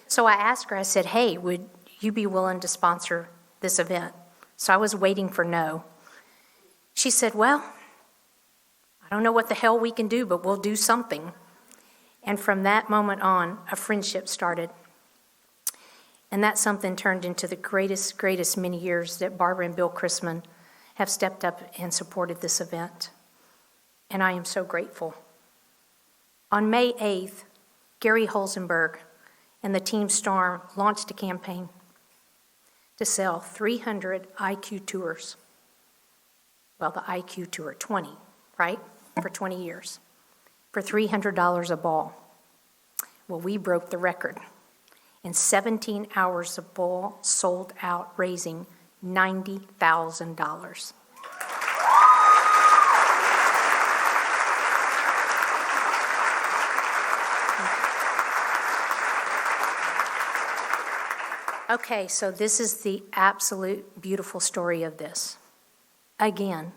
So I asked her, I said, hey, would you be willing to sponsor this event? So I was waiting for no. She said, well, I don't know what the hell we can do, but we'll do something. And from that moment on, a friendship started. And that something turned into the greatest many years that Barbara and Bill Chrisman have stepped up and supported this event. And I am so grateful. On May 8th, Gary Holzenberg and the Team Storm launched a campaign to sell 300 IQ tours. Well, the IQ tour, 20, right? For 20 years. For $300 a ball. Well, we broke the record. In 17 hours, the ball sold out, raising $90,000. Okay, so this is the absolute beautiful story of this. Again,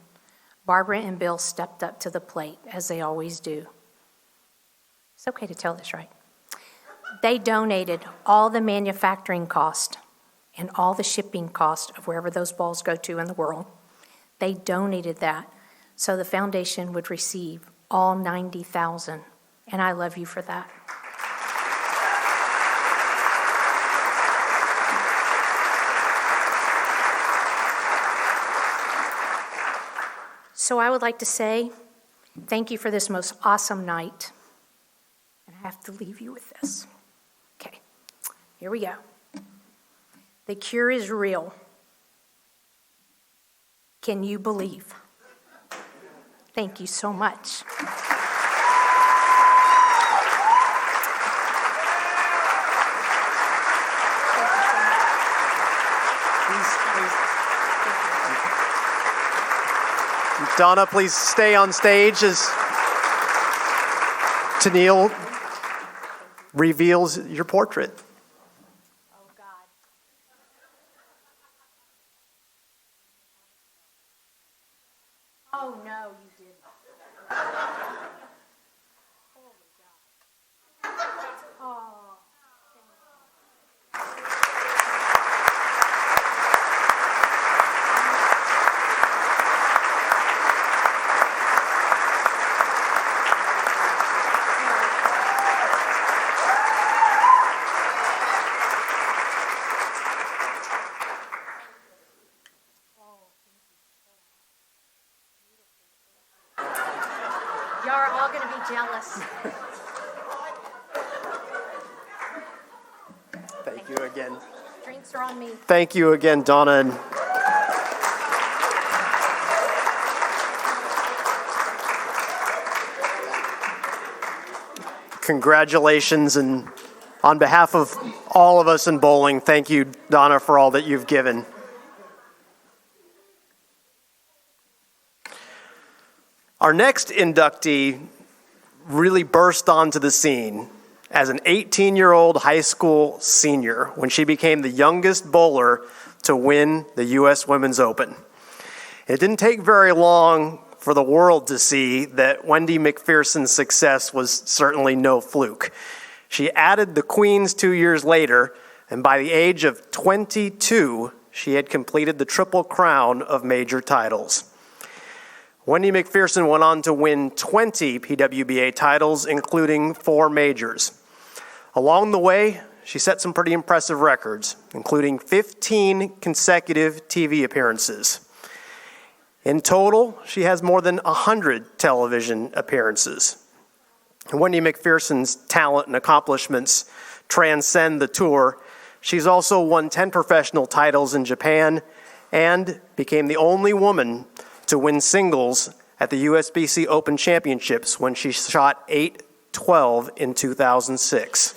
Barbara and Bill stepped up to the plate, as they always do. It's okay to tell this, right? They donated all the manufacturing cost and all the shipping cost of wherever those balls go to in the world. They donated that so the foundation would receive all $90,000, and I love you for that. So I would like to say thank you for this most awesome night. And I have to leave you with this. Okay, here we go. The cure is real. Can you believe? Thank you so much. Donna, please stay on stage as Tennille reveals your portrait. Oh, God. Oh, no, you didn't. Holy God. Oh. Y'all are all going to be jealous. Thank you again. Drinks are on me. Thank you again, Donna. And congratulations, and on behalf of all of us in bowling, thank you, Donna, for all that you've given. Our next inductee really burst onto the scene as an 18-year-old high school senior when she became the youngest bowler to win the U.S. Women's Open. It didn't take very long for the world to see that Wendy McPherson's success was certainly no fluke. She added the Queens 2 years later, and by the age of 22, she had completed the Triple Crown of major titles. Wendy McPherson went on to win 20 PWBA titles, including 4 majors. Along the way, she set some pretty impressive records, including 15 consecutive TV appearances. In total, she has more than 100 television appearances. And Wendy McPherson's talent and accomplishments transcend the tour. She's also won 10 professional titles in Japan and became the only woman to win singles at the USBC Open Championships when she shot 8-12 in 2006.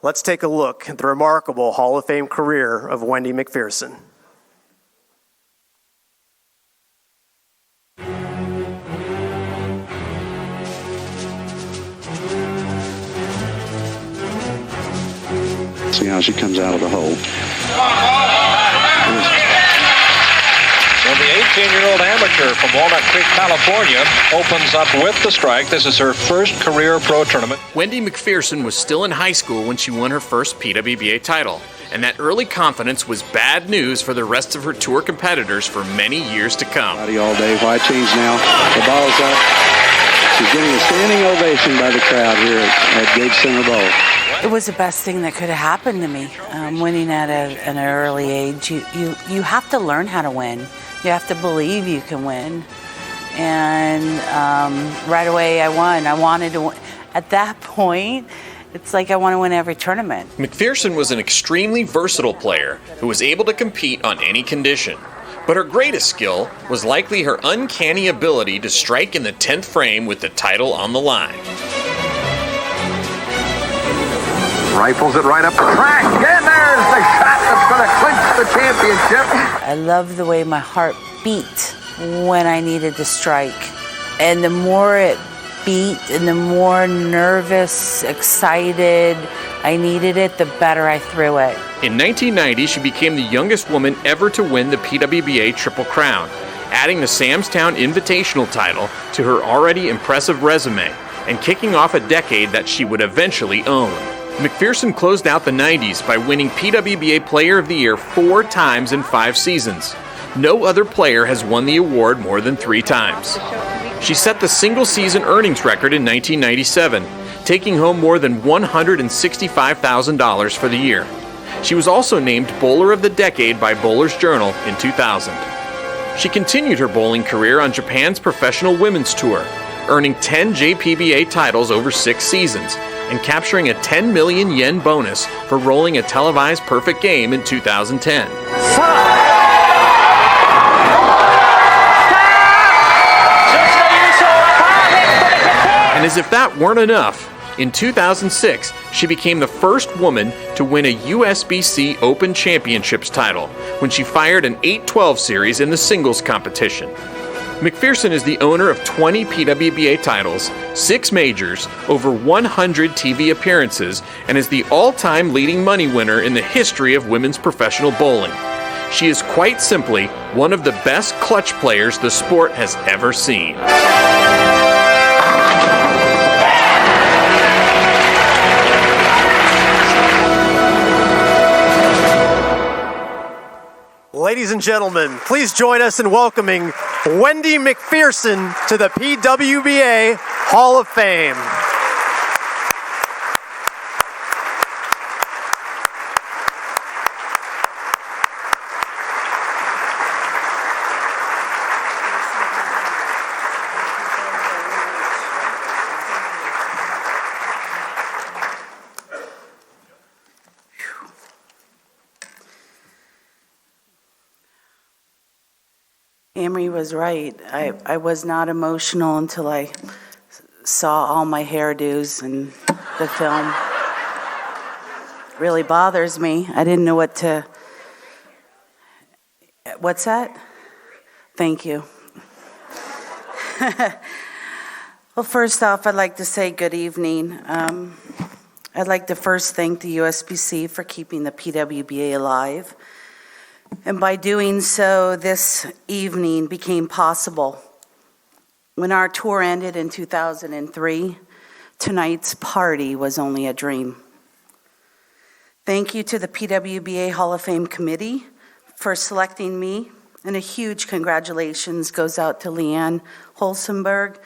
Let's take a look at the remarkable Hall of Fame career of Wendy McPherson. See how she comes out of the hole. So the 18-year-old amateur from Walnut Creek, California, opens up with the strike. This is her first career pro tournament. Wendy McPherson was still in high school when she won her first PWBA title, and that early confidence was bad news for the rest of her tour competitors for many years to come. All day. Why change now? The ball's up. She's getting a standing ovation by the crowd here at Gage Center Bowl. It was the best thing that could have happened to me, winning at an early age. You have to learn how to win. You have to believe you can win. And right away I won. I wanted to win. At that point, it's like I want to win every tournament. McPherson was an extremely versatile player who was able to compete on any condition. But her greatest skill was likely her uncanny ability to strike in the 10th frame with the title on the line. Rifles it right up the track, and there's the shot that's going to clinch the championship. I love the way my heart beat when I needed to strike. And the more it beat and the more nervous, excited I needed it, the better I threw it. In 1990, she became the youngest woman ever to win the PWBA Triple Crown, adding the Samstown Invitational title to her already impressive resume and kicking off a decade that she would eventually own. McPherson closed out the 90s by winning PWBA Player of the Year 4 times in 5 seasons. No other player has won the award more than 3 times. She set the single-season earnings record in 1997, taking home more than $165,000 for the year. She was also named Bowler of the Decade by Bowler's Journal in 2000. She continued her bowling career on Japan's Professional Women's Tour, earning 10 JPBA titles over 6 seasons, and capturing a 10 million yen bonus for rolling a televised perfect game in 2010. And as if that weren't enough, in 2006, she became the first woman to win a USBC Open Championships title when she fired an 8-12 series in the singles competition. McPherson is the owner of 20 PWBA titles, 6 majors, over 100 TV appearances, and is the all-time leading money winner in the history of women's professional bowling. She is quite simply one of the best clutch players the sport has ever seen. Ladies and gentlemen, please join us in welcoming Wendy McPherson to the PWBA Hall of Fame. Amory was right. I was not emotional until I saw all my hairdos in the film. It really bothers me. I didn't know what to... What's that? Thank you. Well, first off, I'd like to say good evening. I'd like to first thank the USBC for keeping the PWBA alive. And by doing so, this evening became possible. When our tour ended in 2003, tonight's party was only a dream. Thank you to the PWBA Hall of Fame Committee for selecting me, and a huge congratulations goes out to Leanne Holsenberg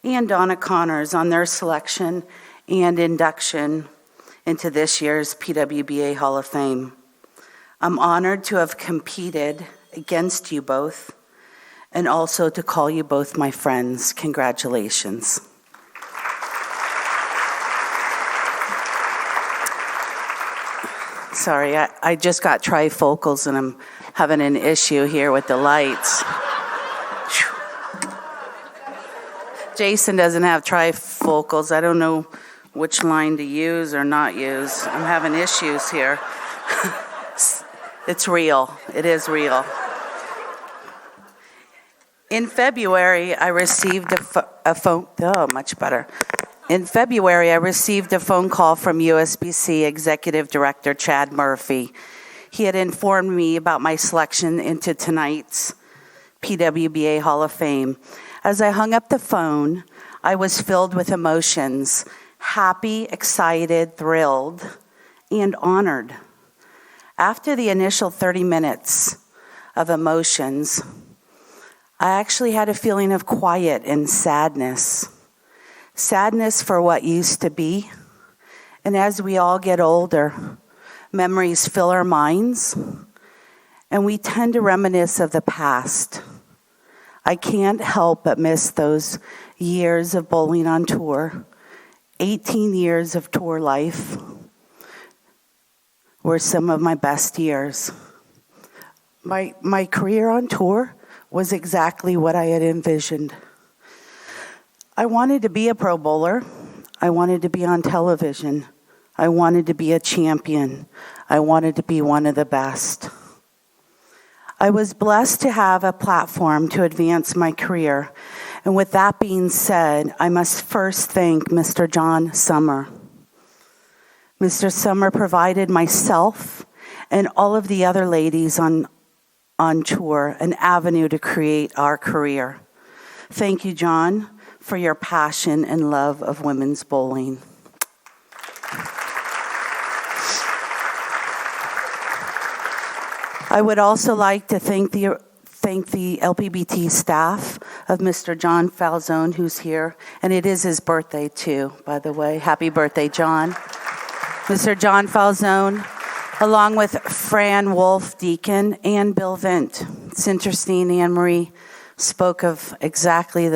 and Donna Connors on their selection and induction into this year's PWBA Hall of Fame. I'm honored to have competed against you both and also to call you both my friends. Congratulations. Sorry, I just got trifocals and I'm having an issue here with the lights. Jason doesn't have trifocals. I don't know which line to use or not use. I'm having issues here. It's real. It is real. In February, I received a phone. Oh, much better. In February, I received a phone call from USBC Executive Director Chad Murphy. He had informed me about my selection into tonight's PWBA Hall of Fame. As I hung up the phone, I was filled with emotions, happy, excited, thrilled, and honored. After the initial 30 minutes of emotions, I actually had a feeling of quiet and sadness. Sadness for what used to be. And as we all get older, memories fill our minds, and we tend to reminisce of the past. I can't help but miss those years of bowling on tour. 18 years of tour life were some of my best years. My career on tour was exactly what I had envisioned. I wanted to be a pro bowler. I wanted to be on television. I wanted to be a champion. I wanted to be one of the best. I was blessed to have a platform to advance my career. And with that being said, I must first thank Mr. John Summer. Mr. Summer provided myself and all of the other ladies on tour an avenue to create our career. Thank you, John, for your passion and love of women's bowling. I would also like to thank the LPBT staff of Mr. John Falzone, who's here, and it is his birthday too, by the way. Happy birthday, John. Mr. John Falzone, along with Fran Wolf Deacon and Bill Vint. It's interesting, Anne Marie spoke of exactly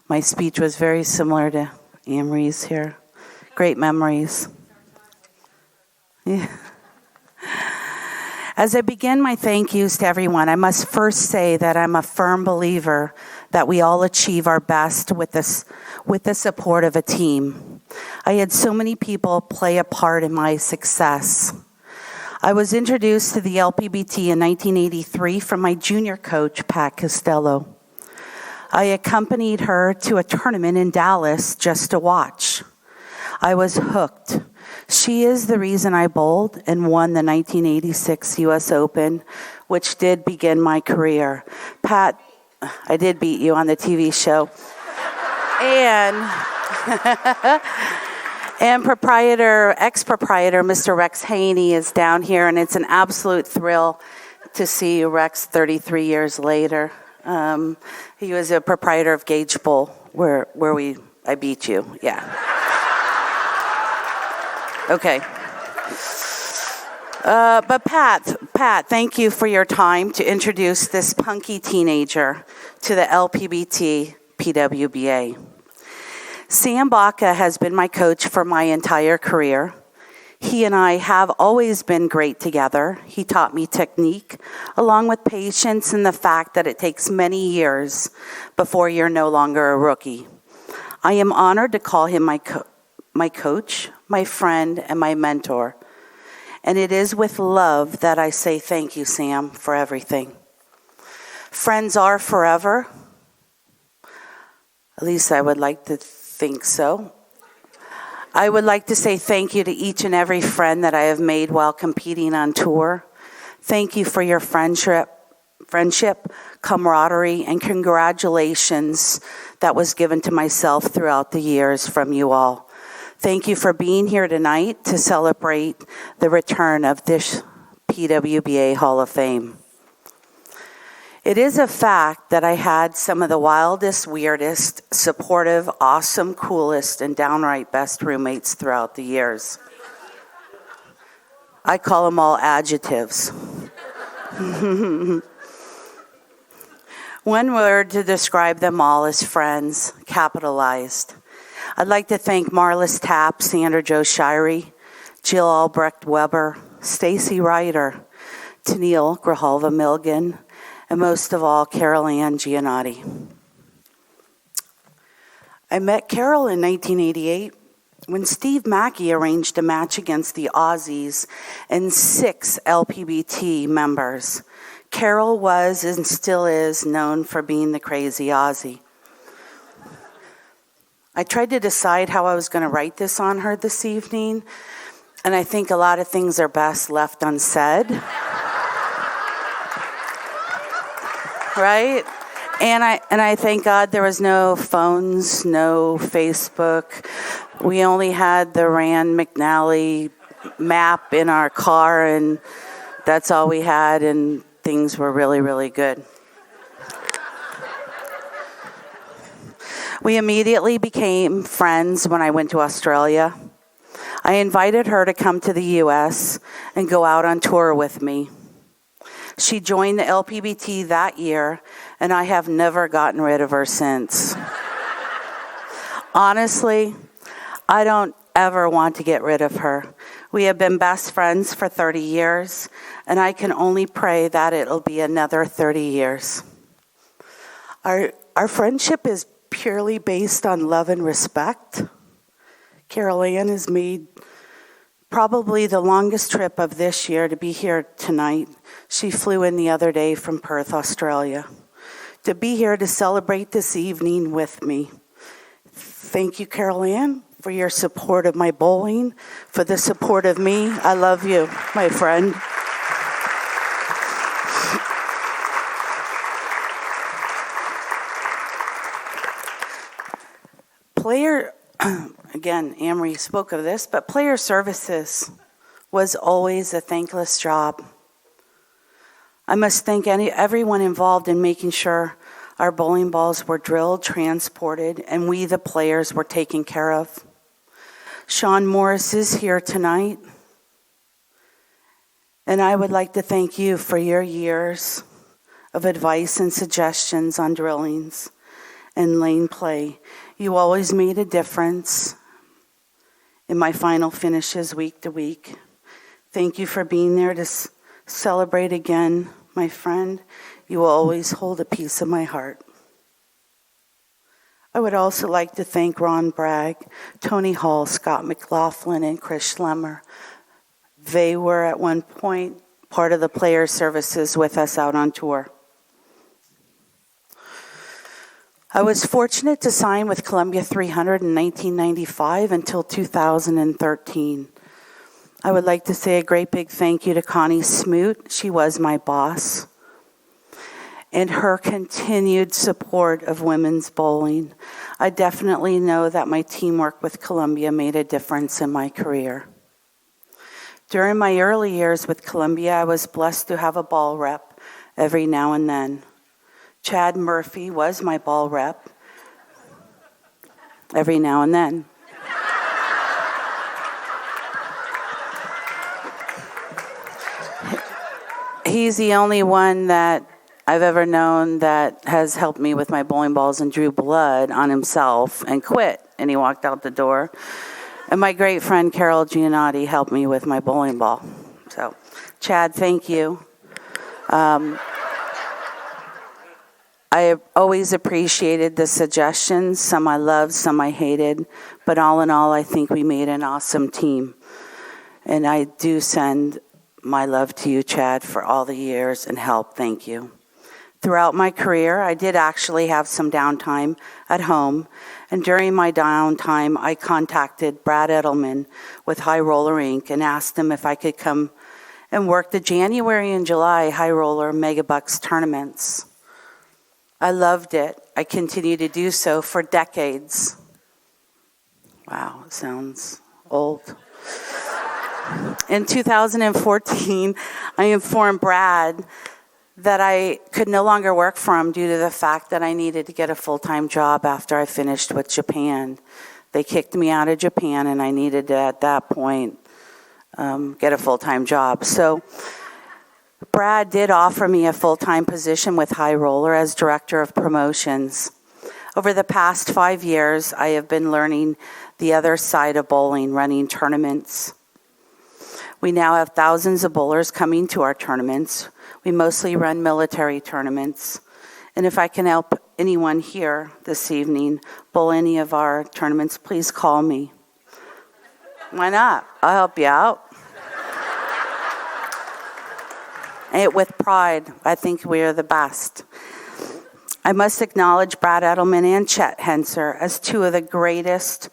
my speech was very similar to Anne Marie's here. Great memories. Yeah. As I begin my thank yous to everyone, I must first say that I'm a firm believer that we all achieve our best with the support of a team. I had so many people play a part in my success. I was introduced to the LPBT in 1983 from my junior coach, Pat Costello. I accompanied her to a tournament in Dallas just to watch. I was hooked. She is the reason I bowled and won the 1986 U.S. Open, which did begin my career. Pat, I did beat you on the TV show. And ex-proprietor, Mr. Rex Haney is down here, and it's an absolute thrill to see you, Rex, 33 years later. He was a proprietor of Gage Bowl, where I beat you, yeah. Okay. But Pat, thank you for your time to introduce this punky teenager to the LPBT PWBA. Sam Baca has been my coach for my entire career. He and I have always been great together. He taught me technique, along with patience and the fact that it takes many years before you're no longer a rookie. I am honored to call him my coach, my friend, and my mentor. And it is with love that I say thank you, Sam, for everything. Friends are forever. At least I would like to think so. I would like to say thank you to each and every friend that I have made while competing on tour. Thank you for your friendship, friendship, camaraderie, and congratulations that was given to myself throughout the years from you all. Thank you for being here tonight to celebrate the return of this PWBA Hall of Fame. It is a fact that I had some of the wildest, weirdest, supportive, awesome, coolest, and downright best roommates throughout the years. I call them all adjectives. One word to describe them all is friends, capitalized. I'd like to thank Marlis Tapp, Sandra Jo Shirey, Jill Albrecht Weber, Stacy Ryder, Tennille Grijalva Milgan, and most of all, Carol Ann Giannotti. I met Carol in 1988 when Steve Mackey arranged a match against the Aussies and 6 LPBT members. Carol was and still is known for being the crazy Aussie. I tried to decide how I was going to write this on her this evening, and I think a lot of things are best left unsaid. Right? And I thank God there was no phones, no Facebook. We only had the Rand McNally map in our car, and that's all we had, and things were really, really good. We immediately became friends when I went to Australia. I invited her to come to the U.S. and go out on tour with me. She joined the LPBT that year, and I have never gotten rid of her since. Honestly, I don't ever want to get rid of her. We have been best friends for 30 years, and I can only pray that it'll be another 30 years. Our friendship is purely based on love and respect. Carol Ann has made probably the longest trip of this year to be here tonight. She flew in the other day from Perth, Australia, to be here to celebrate this evening with me. Thank you, Carol Ann, for your support of my bowling, for the support of me. I love you, my friend. Again, Amory spoke of this, but player services was always a thankless job. I must thank everyone involved in making sure our bowling balls were drilled, transported, and we, the players, were taken care of. Sean Morris is here tonight, and I would like to thank you for your years of advice and suggestions on drillings and lane play. You always made a difference in my final finishes week to week. Thank you for being there to celebrate again, my friend. You will always hold a piece of my heart. I would also like to thank Ron Bragg, Tony Hall, Scott McLaughlin, and Chris Schlemmer. They were at one point part of the player services with us out on tour. I was fortunate to sign with Columbia 300 in 1995 until 2013. I would like to say a great big thank you to Connie Smoot. She was my boss. And her continued support of women's bowling. I definitely know that my teamwork with Columbia made a difference in my career. During my early years with Columbia, I was blessed to have a ball rep every now and then. Chad Murphy was my ball rep every now and then. He's the only one that I've ever known that has helped me with my bowling balls and drew blood on himself and quit, and he walked out the door. And my great friend Carol Giannotti helped me with my bowling ball. So, Chad, thank you. I always appreciated the suggestions. Some I loved, some I hated. But all in all, I think we made an awesome team. And I do send my love to you, Chad, for all the years and help. Thank you. Throughout my career, I did actually have some downtime at home. And during my downtime, I contacted Brad Edelman with High Roller Inc. and asked him if I could come and worked the January and July high roller mega bucks tournaments. I loved it. I continue to do so for decades. Wow, it sounds old. In 2014, I informed Brad that I could no longer work for him due to the fact that I needed to get a full-time job after I finished with Japan. They kicked me out of Japan, and I needed to, at that point, get a full-time job. So Brad did offer me a full-time position with High Roller as Director of Promotions. Over the past 5 years, I have been learning the other side of bowling, running tournaments. We now have thousands of bowlers coming to our tournaments. We mostly run military tournaments. And if I can help anyone here this evening bowl any of our tournaments, please call me. Why not? I'll help you out. And with pride, I think we are the best. I must acknowledge Brad Edelman and Chet Henser as two of the greatest,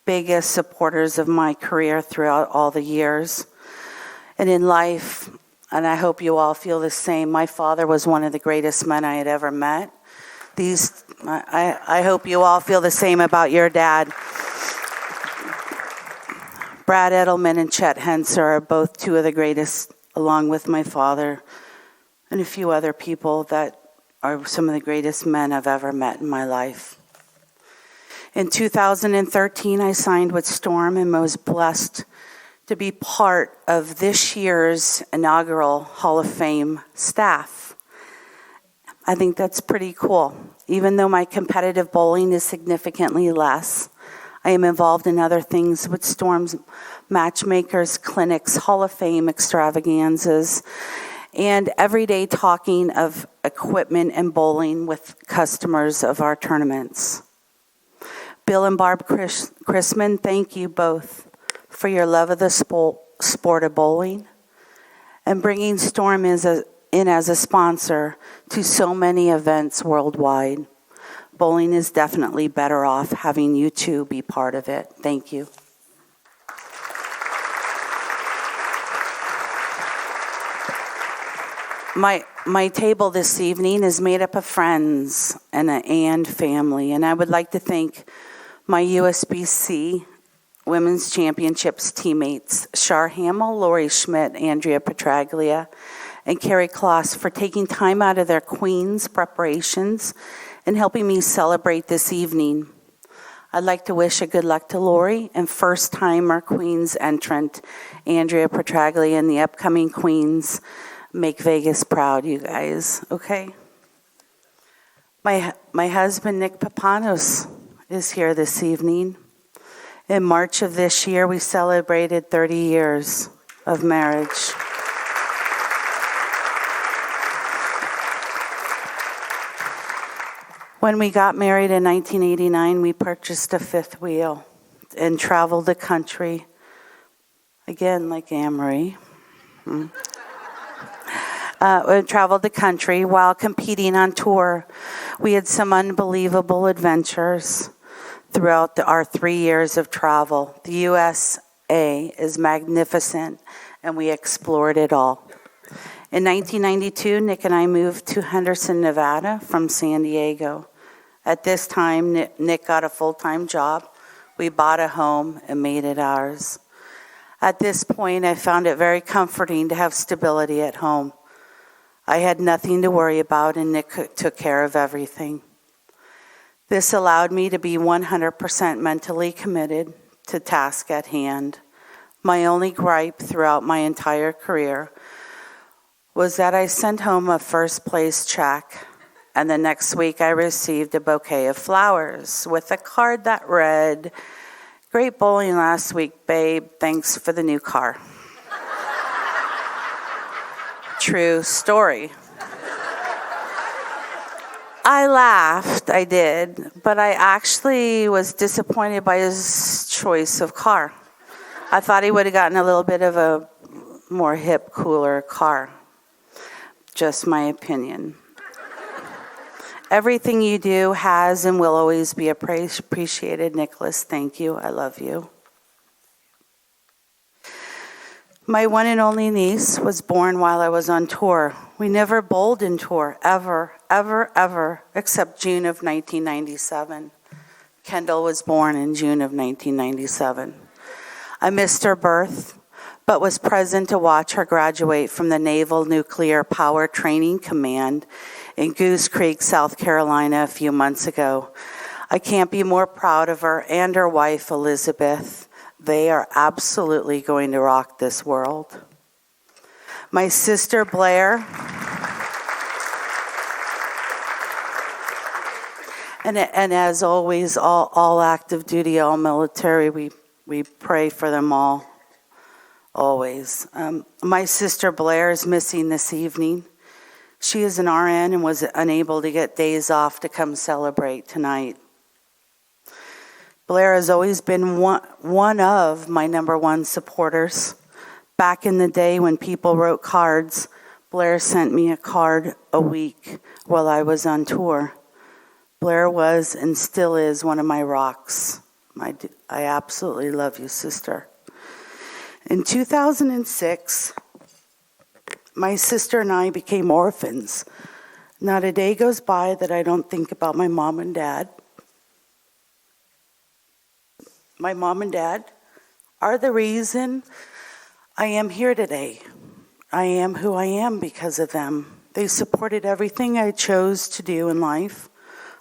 biggest supporters of my career throughout all the years. And in life, and I hope you all feel the same, my father was one of the greatest men I had ever met. I hope you all feel the same about your dad. Brad Edelman and Chet Henser are both two of the greatest, along with my father and a few other people that are some of the greatest men I've ever met in my life. In 2013, I signed with Storm and was blessed to be part of this year's inaugural Hall of Fame staff. I think that's pretty cool. Even though my competitive bowling is significantly less, I am involved in other things with Storm's matchmakers, clinics, Hall of Fame extravaganzas, and everyday talking of equipment and bowling with customers of our tournaments. Bill and Barb Chrisman, thank you both for your love of the sport of bowling and bringing Storm in as a sponsor to so many events worldwide. Bowling is definitely better off having you two be part of it. Thank you. My table this evening is made up of friends and family, and I would like to thank my USBC Women's Championships teammates, Shar Hamill, Lori Schmidt, Andrea Petraglia, and Carrie Kloss for taking time out of their Queen's preparations and helping me celebrate this evening. I'd like to wish a good luck to Lori and first-timer Queen's entrant, Andrea Petraglia, and the upcoming Queens. Make Vegas proud, you guys, okay? My husband, Nick Papanos, is here this evening. In March of this year, we celebrated 30 years of marriage. When we got married in 1989, we purchased a fifth wheel and traveled the country, again, like Anne-Marie. We traveled the country while competing on tour. We had some unbelievable adventures throughout our 3 years of travel. The USA is magnificent, and we explored it all. In 1992, Nick and I moved to Henderson, Nevada from San Diego. At this time, Nick got a full-time job. We bought a home and made it ours. At this point, I found it very comforting to have stability at home. I had nothing to worry about, and Nick took care of everything. This allowed me to be 100% mentally committed to task at hand. My only gripe throughout my entire career was that I sent home a first-place check, and the next week I received a bouquet of flowers with a card that read, "Great bowling last week, babe. Thanks for the new car." True story. I laughed, I did, but I actually was disappointed by his choice of car. I thought he would have gotten a little bit of a more hip, cooler car. Just my opinion. Everything you do has and will always be appreciated, Nicholas. Thank you. I love you. My one and only niece was born while I was on tour. We never bowled in tour, ever, ever, ever, except June of 1997. Kendall was born in June of 1997. I missed her birth, but was present to watch her graduate from the Naval Nuclear Power Training Command in Goose Creek, South Carolina a few months ago. I can't be more proud of her and her wife, Elizabeth. They are absolutely going to rock this world. My sister Blair, and as always, all active duty, all military, we pray for them all, always. My sister Blair is missing this evening. She is an RN and was unable to get days off to come celebrate tonight. Blair has always been one of my number one supporters. Back in the day when people wrote cards, Blair sent me a card a week while I was on tour. Blair was and still is one of my rocks. I absolutely love you, sister. In 2006, my sister and I became orphans. Not a day goes by that I don't think about my mom and dad. My mom and dad are the reason I am here today. I am who I am because of them. They supported everything I chose to do in life.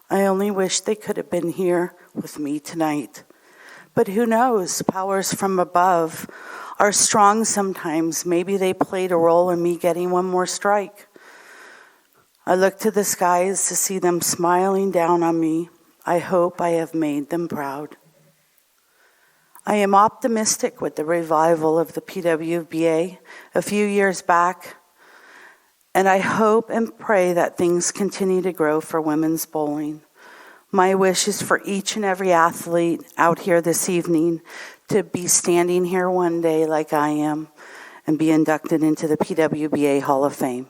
I only wish they could have been here with me tonight. But who knows? Powers from above are strong sometimes. Maybe they played a role in me getting one more strike. I look to the skies to see them smiling down on me. I hope I have made them proud. I am optimistic with the revival of the PWBA a few years back, and I hope and pray that things continue to grow for women's bowling. My wish is for each and every athlete out here this evening to be standing here one day like I am and be inducted into the PWBA Hall of Fame.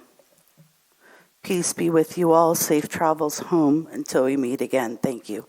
Peace be with you all. Safe travels home until we meet again. Thank you.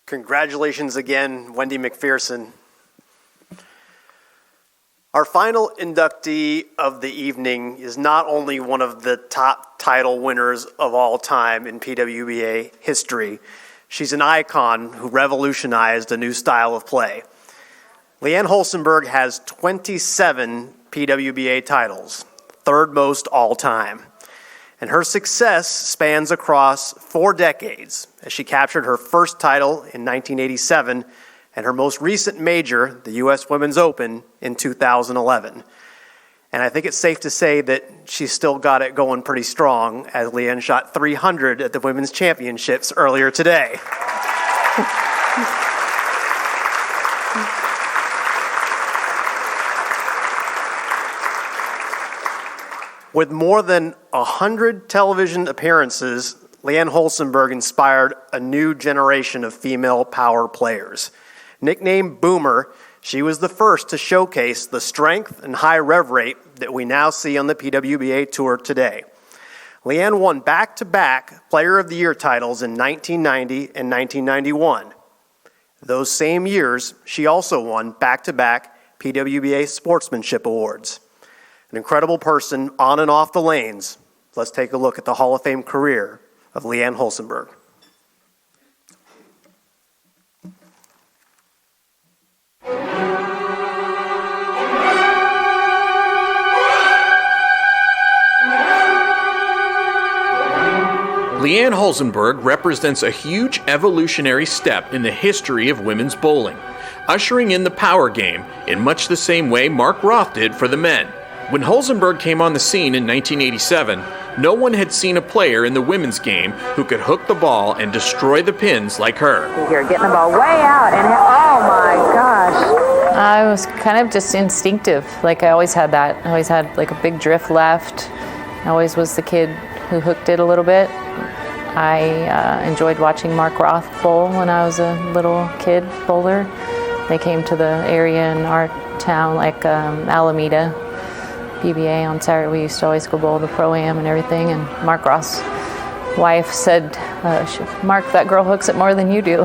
Congratulations again, Wendy McPherson. Our final inductee of the evening is not only one of the top title winners of all time in PWBA history, she's an icon who revolutionized a new style of play. Leanne Holsenberg has 27 PWBA titles, third most all time. And her success spans across 4 decades as she captured her first title in 1987 and her most recent major, the U.S. Women's Open, in 2011. And I think it's safe to say that she's still got it going pretty strong as Leanne shot 300 at the Women's Championships earlier today. With more than 100 television appearances, Leanne Holsenberg inspired a new generation of female power players. Nicknamed Boomer, she was the first to showcase the strength and high rev rate that we now see on the PWBA Tour today. Leanne won back-to-back Player of the Year titles in 1990 and 1991. Those same years, she also won back-to-back PWBA Sportsmanship Awards. An incredible person on and off the lanes. Let's take a look at the Hall of Fame career of Leanne Holsenberg. Leanne Holzenberg represents a huge evolutionary step in the history of women's bowling, ushering in the power game in much the same way Mark Roth did for the men. When Holzenberg came on the scene in 1987, no one had seen a player in the women's game who could hook the ball and destroy the pins like her. You're getting the ball way out, and oh my gosh. I was kind of just instinctive. Like I always had that. I always had like a big drift left. I always was the kid who hooked it a little bit. I enjoyed watching Mark Roth bowl when I was a little kid bowler. They came to the area in our town, like Alameda, PWBA on Saturday. We used to always go bowl the Pro-Am and everything. And Mark Roth's wife said, Mark, that girl hooks it more than you do.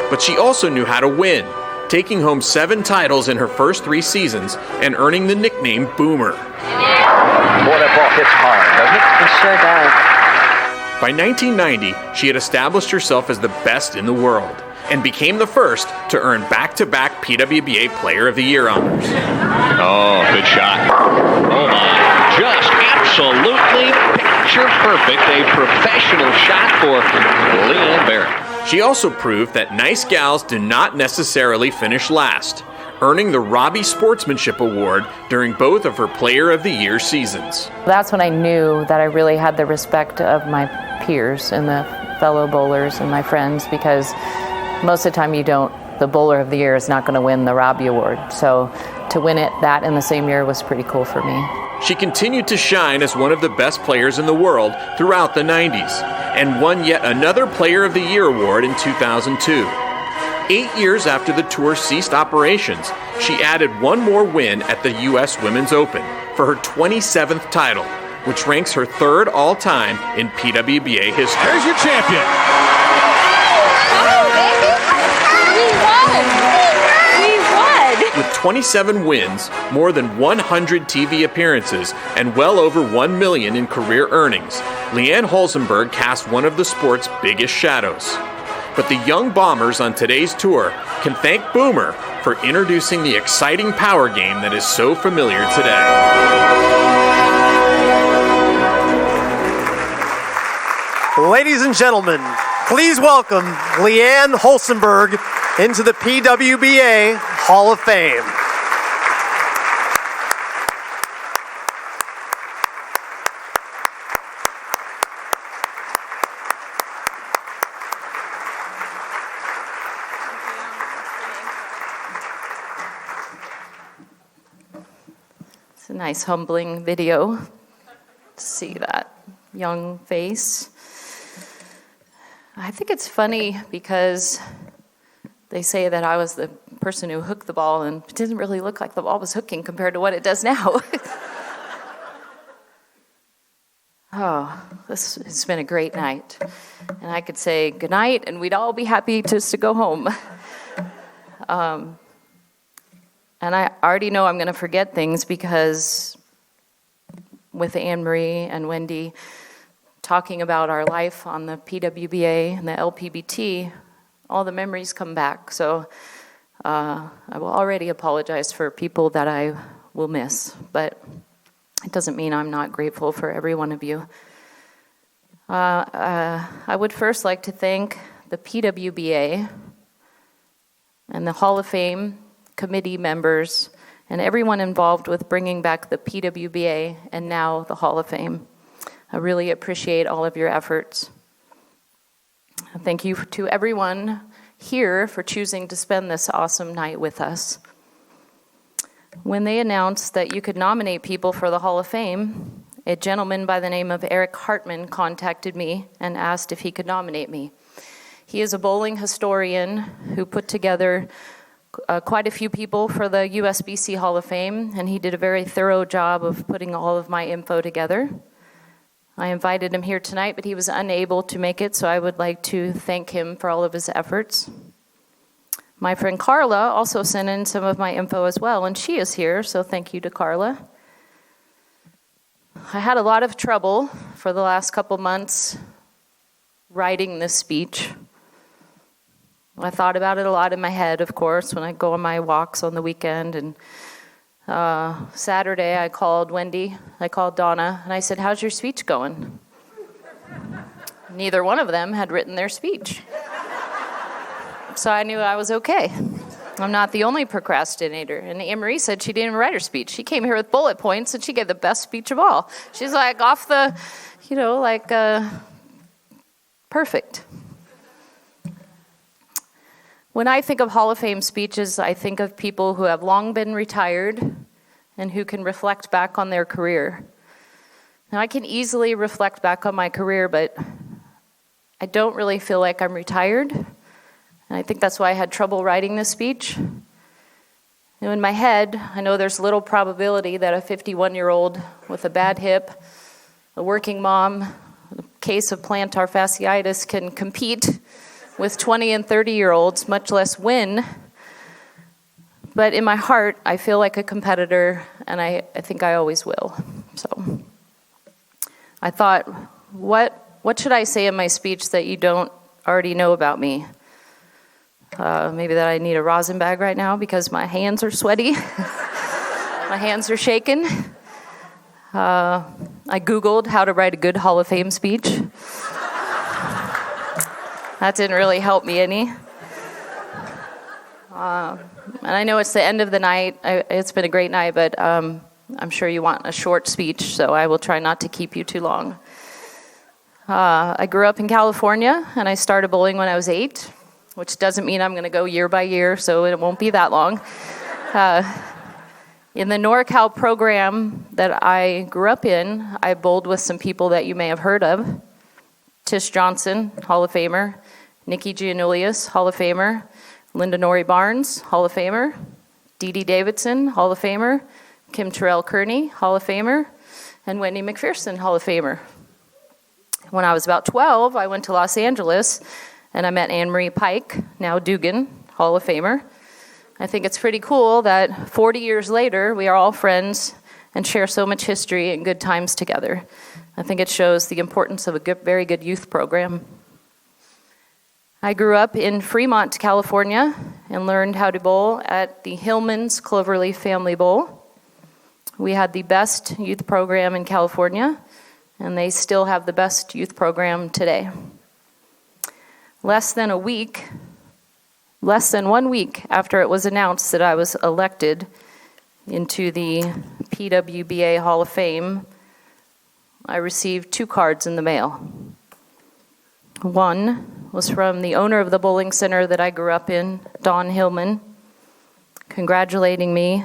But she also knew how to win, taking home 7 titles in her first 3 seasons and earning the nickname Boomer. Boy, that ball hits hard, doesn't it? It sure does. By 1990, she had established herself as the best in the world and became the first to earn back-to-back PWBA Player of the Year honors. Oh, good shot. Oh my, just absolutely picture perfect. A professional shot for Leanne Barrett. She also proved that nice gals do not necessarily finish last, earning the Robbie Sportsmanship Award during both of her Player of the Year seasons. That's when I knew that I really had the respect of my peers and the fellow bowlers and my friends, because most of the time the bowler of the year is not going to win the Robbie Award. So to win that in the same year was pretty cool for me. She continued to shine as one of the best players in the world throughout the 90s and won yet another Player of the Year award in 2002. 8 years after the tour ceased operations, she added one more win at the U.S. Women's Open for her 27th title, which ranks her 3rd all-time in PWBA history. There's your champion. With 27 wins, more than 100 TV appearances, and well over $1 million in career earnings, Leanne Holzenberg cast one of the sport's biggest shadows. But the young Bombers on today's tour can thank Boomer for introducing the exciting power game that is so familiar today. Ladies and gentlemen, please welcome Leanne Holzenberg into the PWBA Hall of Fame. It's a nice humbling video to see that young face. I think it's funny because they say that I was the person who hooked the ball, and it didn't really look like the ball was hooking compared to what it does now. Oh, this has been a great night. And I could say goodnight, and we'd all be happy just to go home. And I already know I'm going to forget things because with Anne-Marie and Wendy talking about our life on the PWBA and the LPBT, all the memories come back. So I will already apologize for people that I will miss, but it doesn't mean I'm not grateful for every one of you. I would first like to thank the PWBA and the Hall of Fame committee members and everyone involved with bringing back the PWBA and now the Hall of Fame. I really appreciate all of your efforts. Thank you to everyone here for choosing to spend this awesome night with us. When they announced that you could nominate people for the Hall of Fame, a gentleman by the name of Eric Hartman contacted me and asked if he could nominate me. He is a bowling historian who put together quite a few people for the USBC Hall of Fame, and he did a very thorough job of putting all of my info together. I invited him here tonight, but he was unable to make it, so I would like to thank him for all of his efforts. My friend Carla also sent in some of my info as well, and she is here, so thank you to Carla. I had a lot of trouble for the last couple months writing this speech. I thought about it a lot in my head, of course, when I go on my walks on the weekend. And Saturday, I called Wendy, I called Donna, and I said, "How's your speech going?" Neither one of them had written their speech. So I knew I was okay. I'm not the only procrastinator. And Anne-Marie said she didn't even write her speech. She came here with bullet points, and she gave the best speech of all. She's like off the, perfect. When I think of Hall of Fame speeches, I think of people who have long been retired and who can reflect back on their career. Now, I can easily reflect back on my career, but I don't really feel like I'm retired. And I think that's why I had trouble writing this speech. In my head, I know there's little probability that a 51-year-old with a bad hip, a working mom, a case of plantar fasciitis can compete with 20 and 30-year-olds, much less win. But in my heart, I feel like a competitor, and I think I always will. So I thought, what should I say in my speech that you don't already know about me? Maybe that I need a rosin bag right now because my hands are sweaty. My hands are shaking. I Googled how to write a good Hall of Fame speech. That didn't really help me any. And I know it's the end of the night. It's been a great night, but I'm sure you want a short speech, so I will try not to keep you too long. I grew up in California, and I started bowling when I was 8, which doesn't mean I'm going to go year by year, so it won't be that long. In the NorCal program that I grew up in, I bowled with some people that you may have heard of. Tish Johnson, Hall of Famer. Nikki Giannoulias, Hall of Famer. Linda Norrie Barnes, Hall of Famer. Dee Dee Davidson, Hall of Famer. Kim Terrell-Kearney, Hall of Famer. And Wendy McPherson, Hall of Famer. When I was about 12, I went to Los Angeles, and I met Anne-Marie Pike, now Dugan, Hall of Famer. I think it's pretty cool that 40 years later, we are all friends and share so much history and good times together. I think it shows the importance of a very good youth program. I grew up in Fremont, California, and learned how to bowl at the Hillman's Cloverleaf Family Bowl. We had the best youth program in California, and they still have the best youth program today. Less than 1 week after it was announced that I was elected into the PWBA Hall of Fame, I received 2 cards in the mail. One was from the owner of the bowling center that I grew up in, Don Hillman, congratulating me.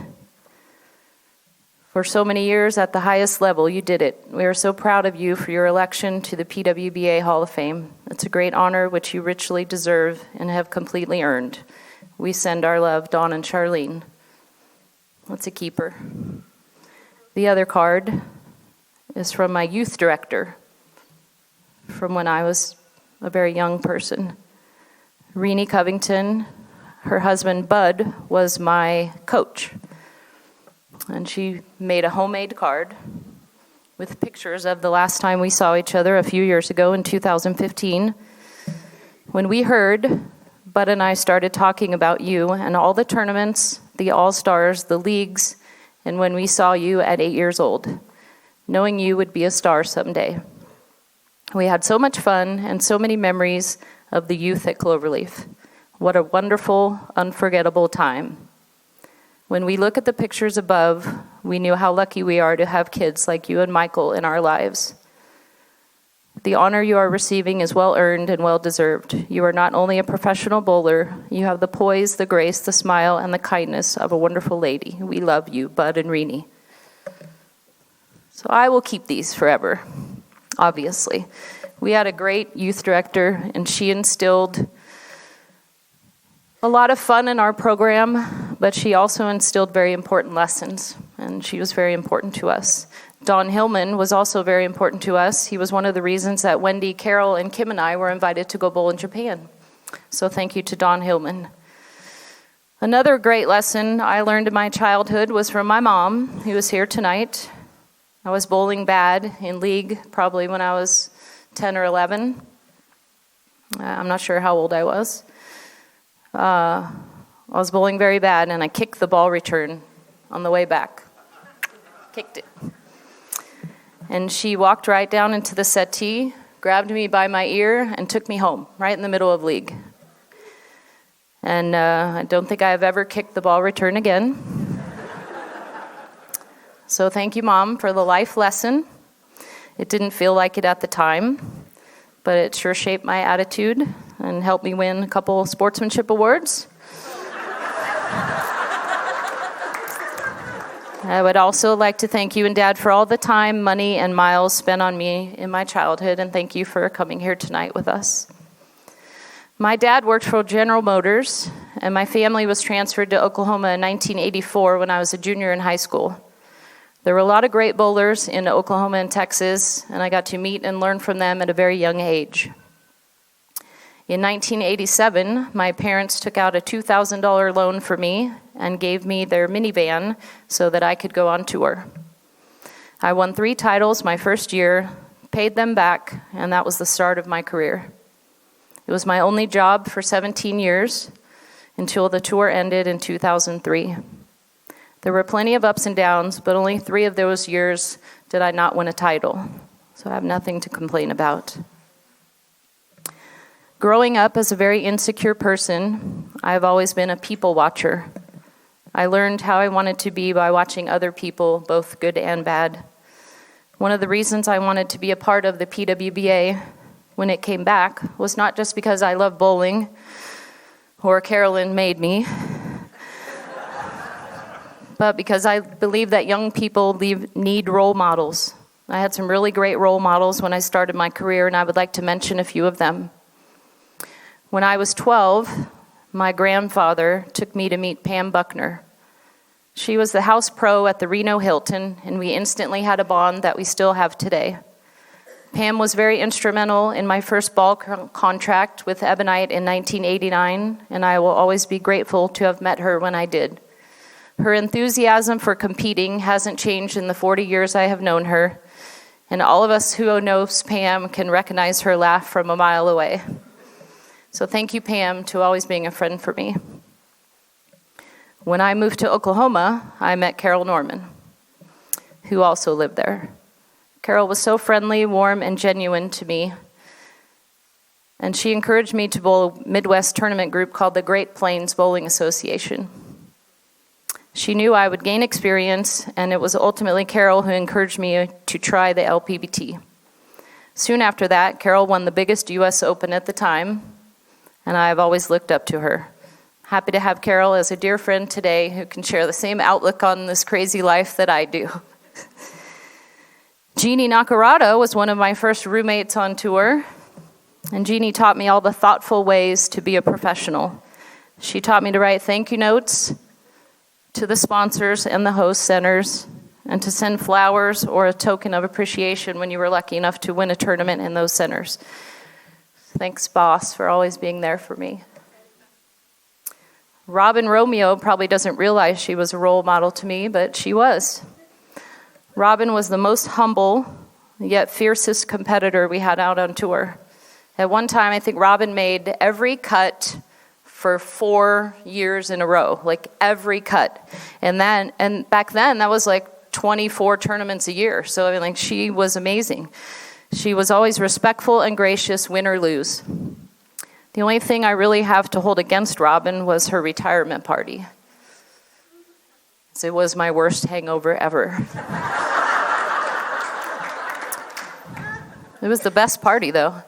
For so many years at the highest level, you did it. We are so proud of you for your election to the PWBA Hall of Fame. It's a great honor which you richly deserve and have completely earned. We send our love, Dawn and Charlene. That's a keeper. The other card is from my youth director from when I was a very young person. Renee Covington, her husband Bud, was my coach. And she made a homemade card with pictures of the last time we saw each other a few years ago in 2015. When we heard, Bud and I started talking about you and all the tournaments, the All-Stars, the leagues, and when we saw you at 8 years old, knowing you would be a star someday. We had so much fun and so many memories of the youth at Cloverleaf. What a wonderful, unforgettable time. When we look at the pictures above, we knew how lucky we are to have kids like you and Michael in our lives. The honor you are receiving is well-earned and well-deserved. You are not only a professional bowler, you have the poise, the grace, the smile, and the kindness of a wonderful lady. We love you, Bud and Renee. So I will keep these forever, obviously. We had a great youth director, and she instilled a lot of fun in our program, but she also instilled very important lessons, and she was very important to us. Don Hillman was also very important to us. He was one of the reasons that Wendy, Carol, and Kim and I were invited to go bowl in Japan. So thank you to Don Hillman. Another great lesson I learned in my childhood was from my mom, who was here tonight. I was bowling bad in league probably when I was 10 or 11. I'm not sure how old I was. I was bowling very bad, and I kicked the ball return on the way back. Kicked it. And she walked right down into the settee, grabbed me by my ear, and took me home, right in the middle of league. And I don't think I've ever kicked the ball return again. So thank you, Mom, for the life lesson. It didn't feel like it at the time, but it sure shaped my attitude and helped me win a couple sportsmanship awards. I would also like to thank you and Dad for all the time, money, and miles spent on me in my childhood, and thank you for coming here tonight with us. My dad worked for General Motors, and my family was transferred to Oklahoma in 1984 when I was a junior in high school. There were a lot of great bowlers in Oklahoma and Texas, and I got to meet and learn from them at a very young age. In 1987, my parents took out a $2,000 loan for me and gave me their minivan so that I could go on tour. I won 3 titles my first year, paid them back, and that was the start of my career. It was my only job for 17 years until the tour ended in 2003. There were plenty of ups and downs, but only 3 of those years did I not win a title, so I have nothing to complain about. Growing up as a very insecure person, I've always been a people watcher. I learned how I wanted to be by watching other people, both good and bad. One of the reasons I wanted to be a part of the PWBA when it came back was not just because I love bowling, or Carolyn made me, but because I believe that young people need role models. I had some really great role models when I started my career, and I would like to mention a few of them. When I was 12, my grandfather took me to meet Pam Buckner. She was the house pro at the Reno Hilton, and we instantly had a bond that we still have today. Pam was very instrumental in my first ball contract with Ebonite in 1989, and I will always be grateful to have met her when I did. Her enthusiasm for competing hasn't changed in the 40 years I have known her, and all of us who knows Pam can recognize her laugh from a mile away. So thank you, Pam, to always being a friend for me. When I moved to Oklahoma, I met Carol Norman, who also lived there. Carol was so friendly, warm, and genuine to me, and she encouraged me to bowl a Midwest tournament group called the Great Plains Bowling Association. She knew I would gain experience, and it was ultimately Carol who encouraged me to try the LPBT. Soon after that, Carol won the biggest U.S. Open at the time, and I have always looked up to her. Happy to have Carol as a dear friend today who can share the same outlook on this crazy life that I do. Jeannie Nakarado was one of my first roommates on tour, and Jeannie taught me all the thoughtful ways to be a professional. She taught me to write thank you notes to the sponsors and the host centers, and to send flowers or a token of appreciation when you were lucky enough to win a tournament in those centers. Thanks, boss, for always being there for me. Robin Romeo probably doesn't realize she was a role model to me, but she was. Robin was the most humble, yet fiercest competitor we had out on tour. At one time, I think Robin made every cut for 4 years in a row, like every cut. And back then, that was like 24 tournaments a year. So I mean, like, she was amazing. She was always respectful and gracious, win or lose. The only thing I really have to hold against Robin was her retirement party. It was my worst hangover ever. It was the best party, though.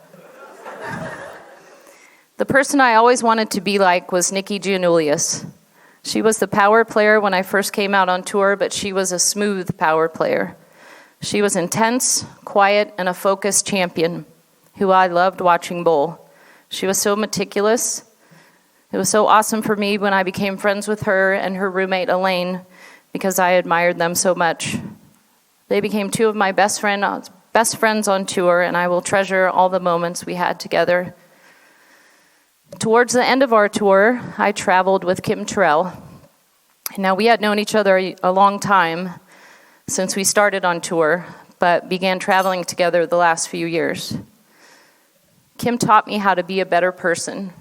The person I always wanted to be like was Nikki Giannoulias. She was the power player when I first came out on tour, but she was a smooth power player. She was intense, quiet, and a focused champion who I loved watching bowl. She was so meticulous. It was so awesome for me when I became friends with her and her roommate Elaine because I admired them so much. They became 2 of my best friends on tour, and I will treasure all the moments we had together. Towards the end of our tour, I traveled with Kim Terrell. Now, we had known each other a long time since we started on tour, but began traveling together the last few years. Kim taught me how to be a better person.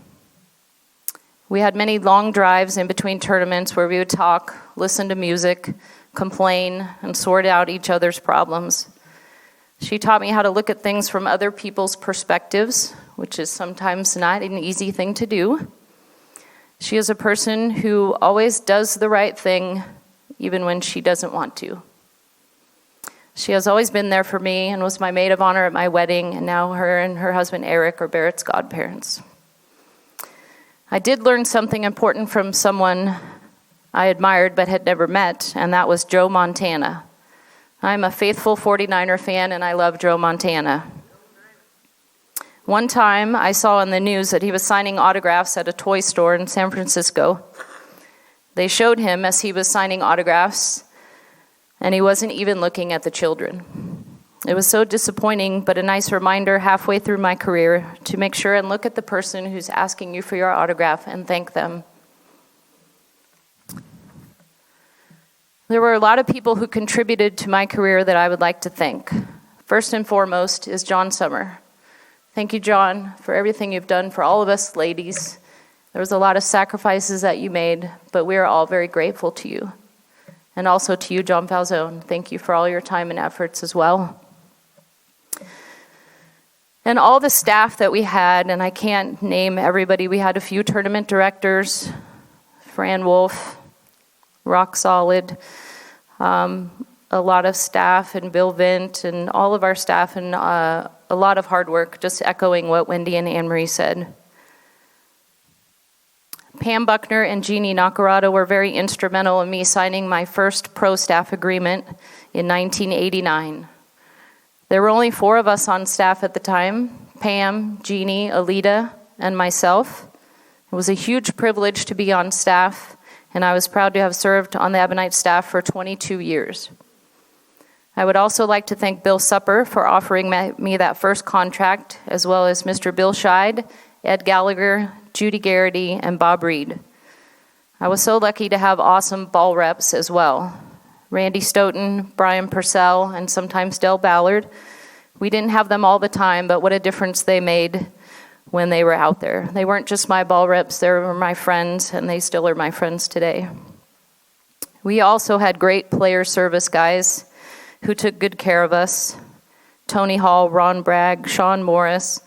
We had many long drives in between tournaments where we would talk, listen to music, complain, and sort out each other's problems. She taught me how to look at things from other people's perspectives, which is sometimes not an easy thing to do. She is a person who always does the right thing, even when she doesn't want to. She has always been there for me and was my maid of honor at my wedding, and now her and her husband Eric are Barrett's godparents. I did learn something important from someone I admired but had never met, and that was Joe Montana. I'm a faithful 49er fan, and I love Joe Montana. One time, I saw on the news that he was signing autographs at a toy store in San Francisco. They showed him as he was signing autographs, and he wasn't even looking at the children. It was so disappointing, but a nice reminder halfway through my career to make sure and look at the person who's asking you for your autograph and thank them. There were a lot of people who contributed to my career that I would like to thank. First and foremost is John Summer. Thank you, John, for everything you've done for all of us ladies. There was a lot of sacrifices that you made, but we are all very grateful to you. And also to you, John Falzone. Thank you for all your time and efforts as well. And all the staff that we had, and I can't name everybody. We had a few tournament directors, Fran Wolf, Rock Solid, a lot of staff, and Bill Vint, and all of our staff, and a lot of hard work, just echoing what Wendy and Anne-Marie said. Pam Buckner and Jeannie Nakarada were very instrumental in me signing my first pro staff agreement in 1989. There were only 4 of us on staff at the time, Pam, Jeannie, Alita, and myself. It was a huge privilege to be on staff, and I was proud to have served on the Ebonite staff for 22 years. I would also like to thank Bill Supper for offering me that first contract, as well as Mr. Bill Scheid, Ed Gallagher, Judy Garrity, and Bob Reed. I was so lucky to have awesome ball reps as well. Randy Stoughton, Brian Purcell, and sometimes Del Ballard. We didn't have them all the time, but what a difference they made when they were out there. They weren't just my ball reps, they were my friends, and they still are my friends today. We also had great player service guys who took good care of us. Tony Hall, Ron Bragg, Sean Morris,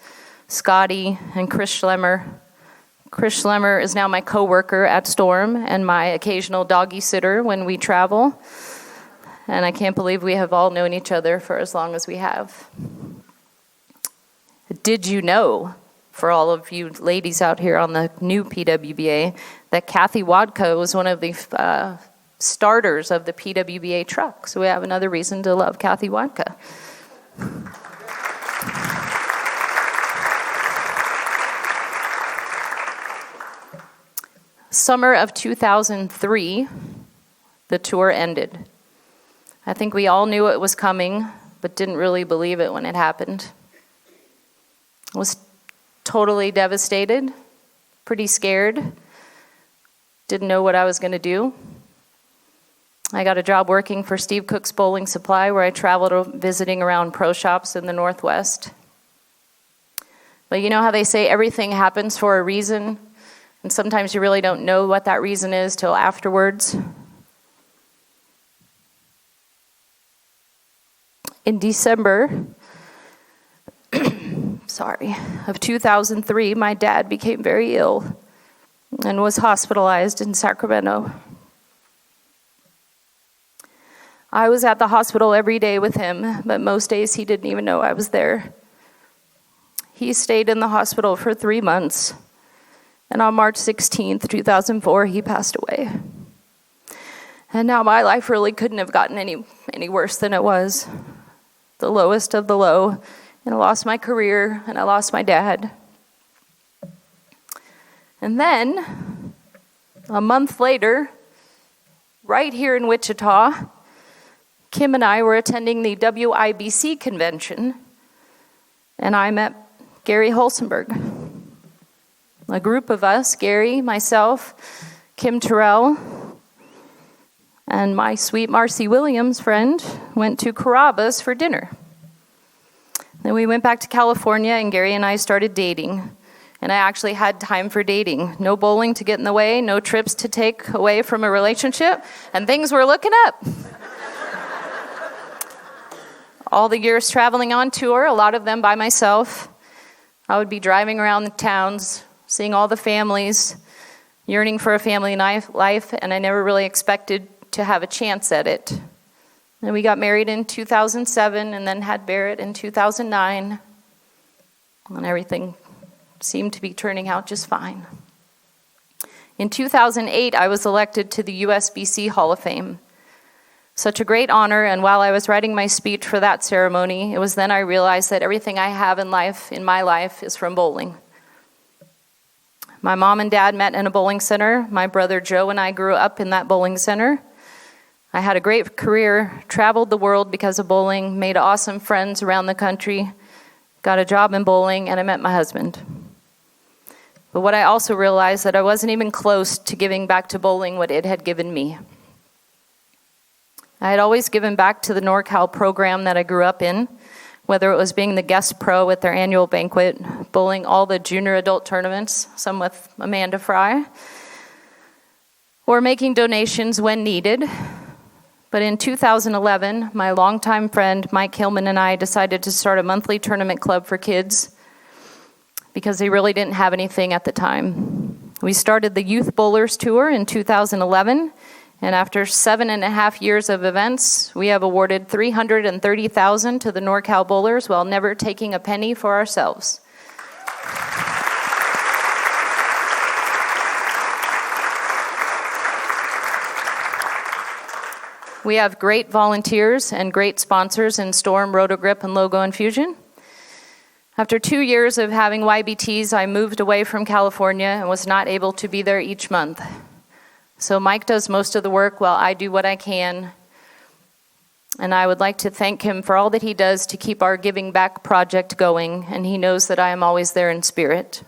Scotty, and Chris Schlemmer. Chris Schlemmer is now my coworker at Storm and my occasional doggy sitter when we travel. And I can't believe we have all known each other for as long as we have. Did you know, for all of you ladies out here on the new PWBA, that Kathy Wadka was one of the starters of the PWBA truck? So we have another reason to love Kathy Wadka. Summer of 2003, the tour ended. I think we all knew it was coming, but didn't really believe it when it happened. I was totally devastated, pretty scared, didn't know what I was going to do. I got a job working for Steve Cook's Bowling Supply, where I traveled visiting around pro shops in the Northwest. But you know how they say everything happens for a reason? And sometimes you really don't know what that reason is till afterwards. In December, of 2003, my dad became very ill and was hospitalized in Sacramento. I was at the hospital every day with him, but most days he didn't even know I was there. He stayed in the hospital for 3 months. And on March 16th, 2004, he passed away. And now my life really couldn't have gotten any worse than it was. The lowest of the low. And I lost my career, and I lost my dad. And then, a month later, right here in Wichita, Kim and I were attending the WIBC convention, and I met Gary Holsenberg. A group of us, Gary, myself, Kim Terrell, and my sweet Marcy Williams friend, went to Carrabba's for dinner. Then we went back to California, and Gary and I started dating. And I actually had time for dating. No bowling to get in the way, no trips to take away from a relationship, and things were looking up. all the years traveling on tour, a lot of them by myself, I would be driving around the towns, seeing all the families, yearning for a family life, and I never really expected to have a chance at it. And we got married in 2007 and then had Barrett in 2009, and everything seemed to be turning out just fine. In 2008, I was elected to the USBC Hall of Fame. Such a great honor, and while I was writing my speech for that ceremony, it was then I realized that everything I have in my life, is from bowling. My mom and dad met in a bowling center. My brother Joe and I grew up in that bowling center. I had a great career, traveled the world because of bowling, made awesome friends around the country, got a job in bowling, and I met my husband. But what I also realized that I wasn't even close to giving back to bowling what it had given me. I had always given back to the NorCal program that I grew up in, whether it was being the guest pro at their annual banquet, bowling all the junior adult tournaments, some with Amanda Fry, or making donations when needed. But in 2011, my longtime friend Mike Hillman and I decided to start a monthly tournament club for kids because they really didn't have anything at the time. We started the Youth Bowlers Tour in 2011, and after 7.5 years of events, we have awarded $330,000 to the NorCal Bowlers while never taking a penny for ourselves. We have great volunteers and great sponsors in Storm, Rotogrip, and Logo Infusion. After 2 years of having YBTs, I moved away from California and was not able to be there each month. So Mike does most of the work while I do what I can. And I would like to thank him for all that he does to keep our Giving Back project going, and he knows that I am always there in spirit.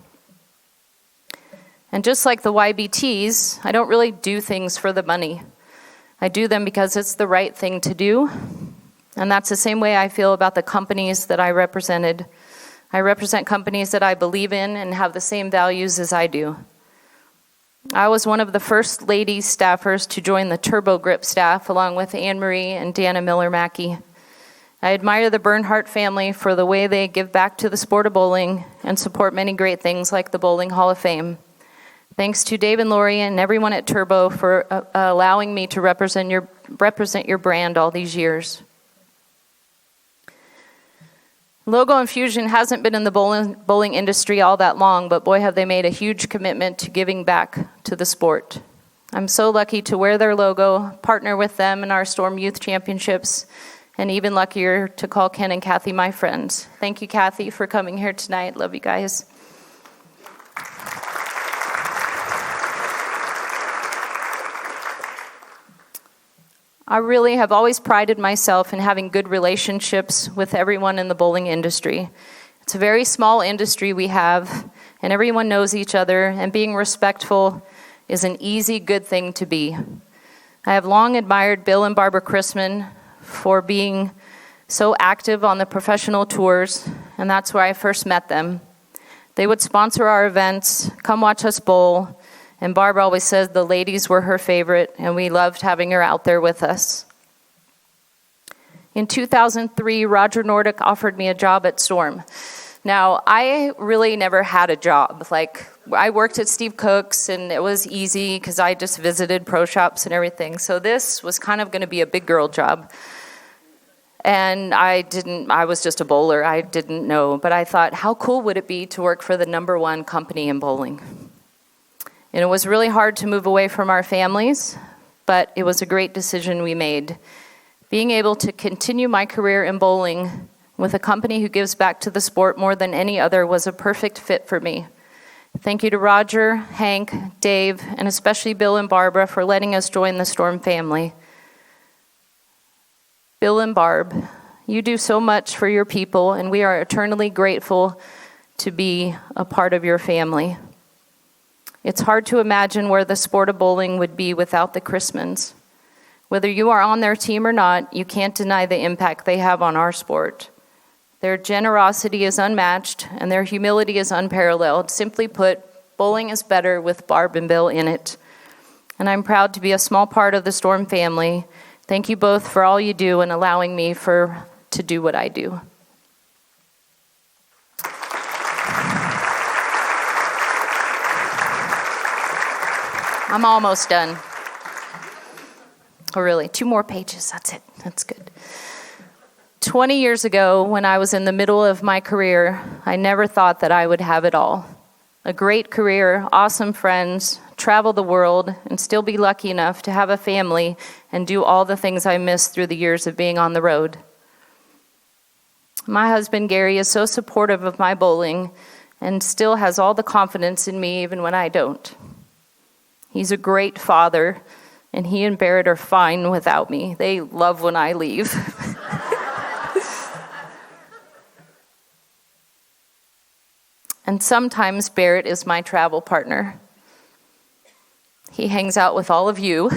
And just like the YBTs, I don't really do things for the money. I do them because it's the right thing to do. And that's the same way I feel about the companies that I represented. I represent companies that I believe in and have the same values as I do. I was one of the first lady staffers to join the Turbo Grip staff, along with Anne Marie and Dana Miller-Mackey. I admire the Bernhardt family for the way they give back to the sport of bowling and support many great things like the Bowling Hall of Fame. Thanks to Dave and Lori and everyone at Turbo for allowing me to represent your brand all these years. Logo Infusion hasn't been in the bowling industry all that long, but boy have they made a huge commitment to giving back to the sport. I'm so lucky to wear their logo, partner with them in our Storm Youth Championships, and even luckier to call Ken and Kathy my friends. Thank you, Kathy, for coming here tonight. Love you guys. I really have always prided myself in having good relationships with everyone in the bowling industry. It's a very small industry we have, and everyone knows each other, and being respectful is an easy, good thing to be. I have long admired Bill and Barbara Chrisman for being so active on the professional tours, and that's where I first met them. They would sponsor our events, come watch us bowl, and Barb always said the ladies were her favorite, and we loved having her out there with us. In 2003, Roger Nordic offered me a job at Storm. Now, I really never had a job. I worked at Steve Cook's, and it was easy because I just visited pro shops and everything. So this was kind of going to be a big girl job. And I was just a bowler. I didn't know. But I thought, how cool would it be to work for the #1 company in bowling? And it was really hard to move away from our families, but it was a great decision we made. Being able to continue my career in bowling with a company who gives back to the sport more than any other was a perfect fit for me. Thank you to Roger, Hank, Dave, and especially Bill and Barbara for letting us join the Storm family. Bill and Barb, you do so much for your people, and we are eternally grateful to be a part of your family. It's hard to imagine where the sport of bowling would be without the Chrismans. Whether you are on their team or not, you can't deny the impact they have on our sport. Their generosity is unmatched, and their humility is unparalleled. Simply put, bowling is better with Barb and Bill in it. And I'm proud to be a small part of the Storm family. Thank you both for all you do and allowing me to to do what I do. I'm almost done. Oh, really? 2 more pages. That's it. That's good. 20 years ago, when I was in the middle of my career, I never thought that I would have it all. A great career, awesome friends, travel the world, and still be lucky enough to have a family and do all the things I missed through the years of being on the road. My husband, Gary, is so supportive of my bowling and still has all the confidence in me even when I don't. He's a great father, and he and Barrett are fine without me. They love when I leave. And sometimes Barrett is my travel partner. He hangs out with all of you.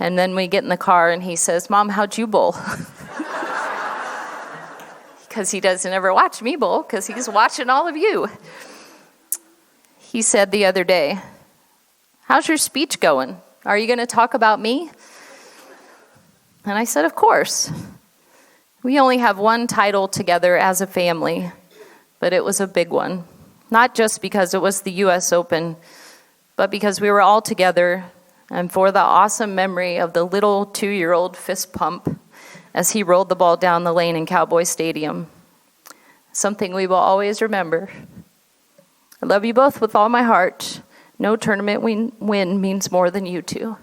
And then we get in the car and he says, "Mom, how'd you bowl?" Because he doesn't ever watch me bowl because he's watching all of you. He said the other day, "How's your speech going? Are you going to talk about me?" And I said, "Of course. We only have one title together as a family, but it was a big one. Not just because it was the U.S. Open, but because we were all together and for the awesome memory of the little 2-year-old fist pump as he rolled the ball down the lane in Cowboy Stadium. Something we will always remember. I love you both with all my heart. No tournament win means more than you two."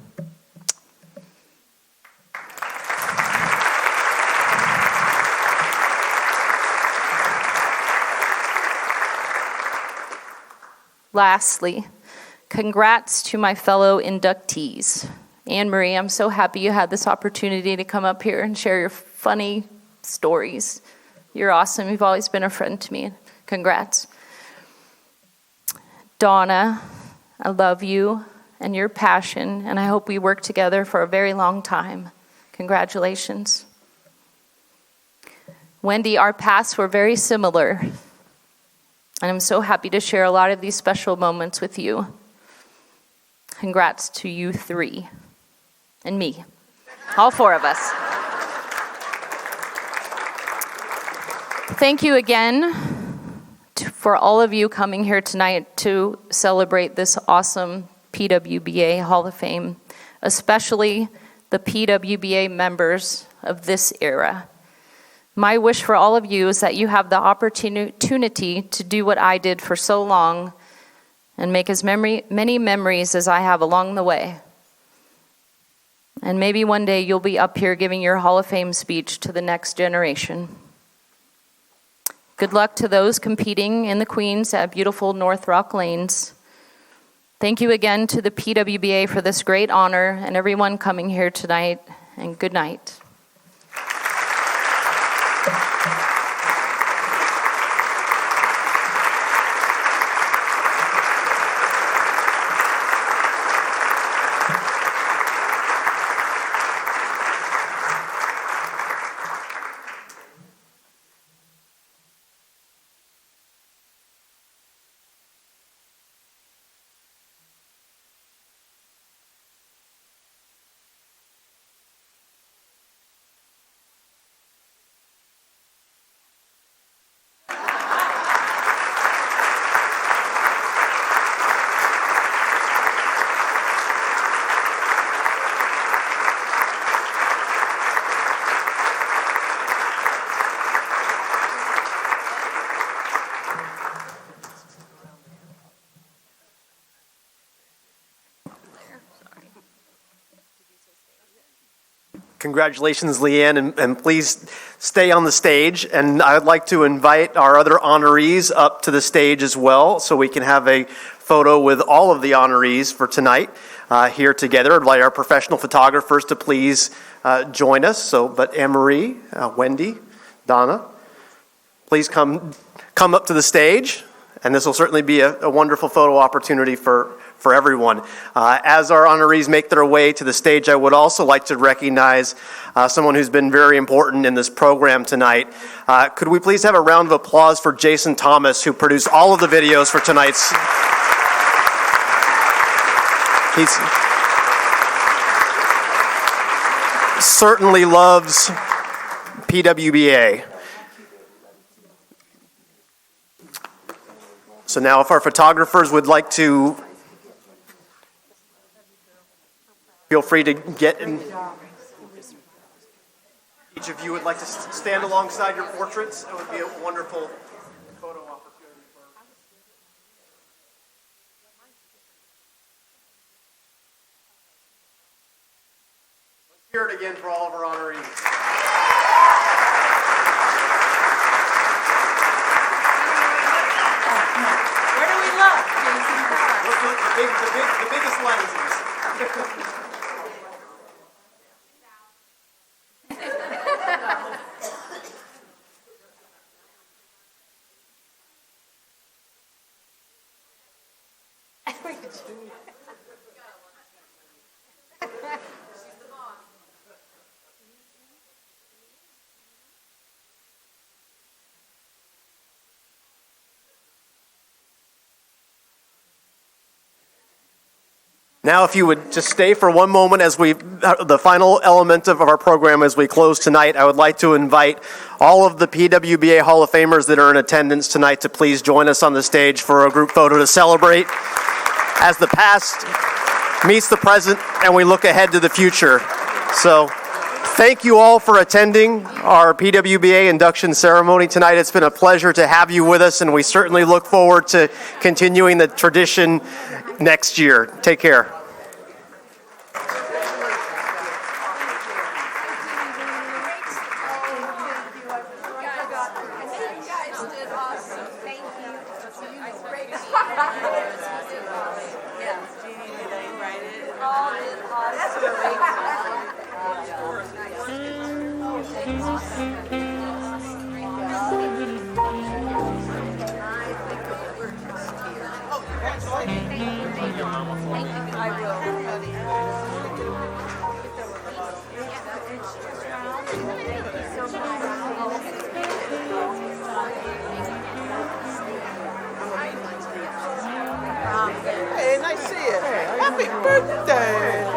Lastly, congrats to my fellow inductees. Anne-Marie, I'm so happy you had this opportunity to come up here and share your funny stories. You're awesome. You've always been a friend to me. Congrats. Donna, I love you and your passion, and I hope we work together for a very long time. Congratulations. Wendy, our paths were very similar. And I'm so happy to share a lot of these special moments with you. Congrats to you 3 and me, all 4 of us. Thank you again for all of you coming here tonight to celebrate this awesome PWBA Hall of Fame, especially the PWBA members of this era. My wish for all of you is that you have the opportunity to do what I did for so long and make as many memories as I have along the way. And maybe one day you'll be up here giving your Hall of Fame speech to the next generation. Good luck to those competing in the Queens at beautiful North Rock Lanes. Thank you again to the PWBA for this great honor and everyone coming here tonight, and good night. Congratulations, Leanne, and please stay on the stage. And I'd like to invite our other honorees up to the stage as well so we can have a photo with all of the honorees for tonight here together. I'd like our professional photographers to please join us. But Anne-Marie, Wendy, Donna, please come up to the stage. And this will certainly be a wonderful photo opportunity for everyone. As our honorees make their way to the stage, I would also like to recognize someone who's been very important in this program tonight. Could we please have a round of applause for Jason Thomas, who produced all of the videos for tonight's. He certainly loves PWBA. So now if our photographers would like to, feel free to get in. Each of you would like to stand alongside your portraits. It would be a wonderful photo opportunity for us. Let's hear it again for all of our honorees. Where do we look? The biggest lenses. Now, if you would just stay for one moment as the final element of our program as we close tonight, I would like to invite all of the PWBA Hall of Famers that are in attendance tonight to please join us on the stage for a group photo to celebrate as the past meets the present and we look ahead to the future. So, thank you all for attending our PWBA induction ceremony tonight. It's been a pleasure to have you with us, and we certainly look forward to continuing the tradition next year. Take care. Hey, nice to see you. Happy birthday.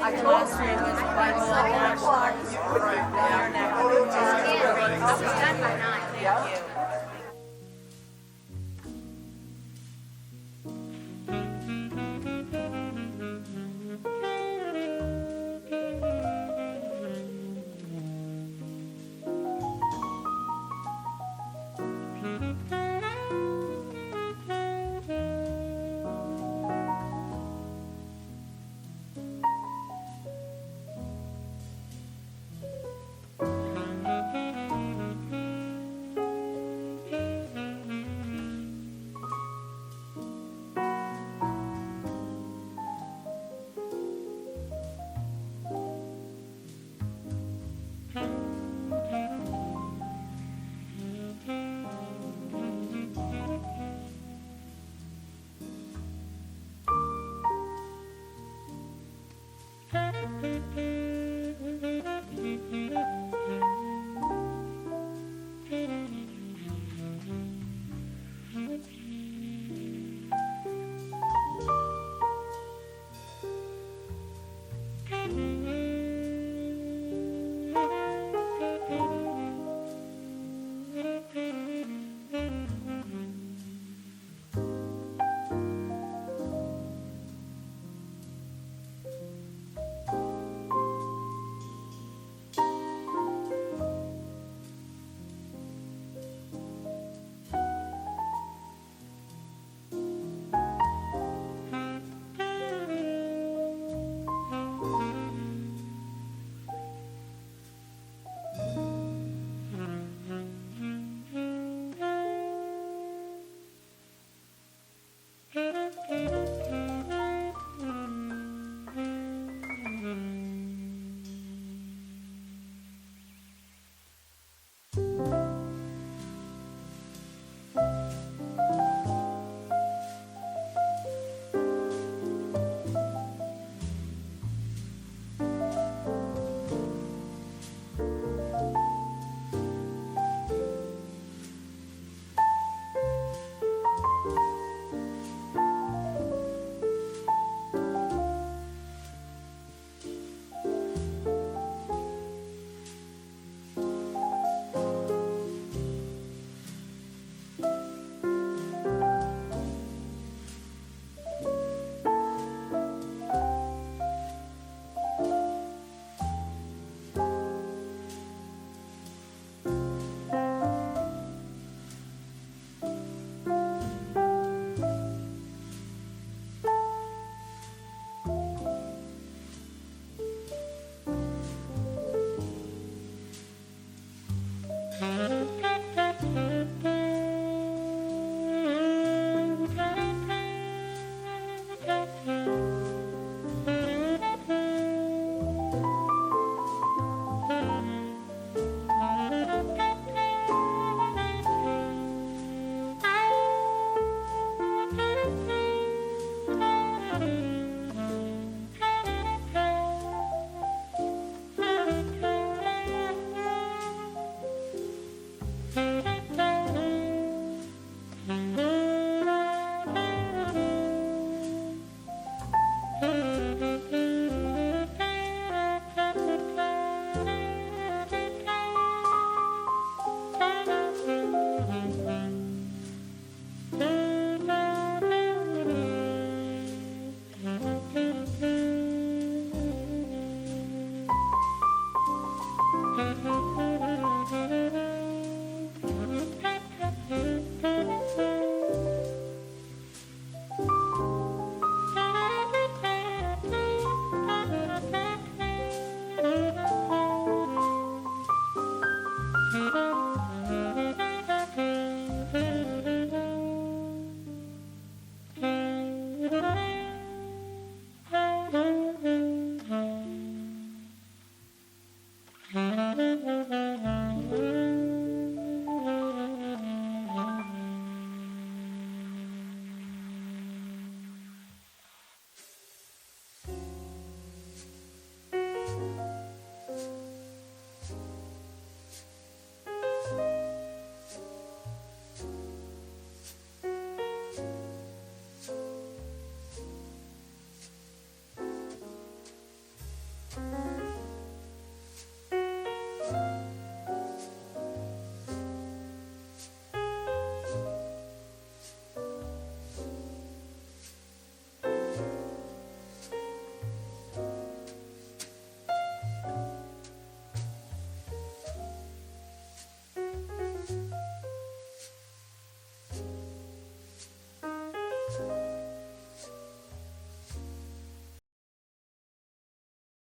I told her it was quite so much. All right. It's done by 9. Thank you.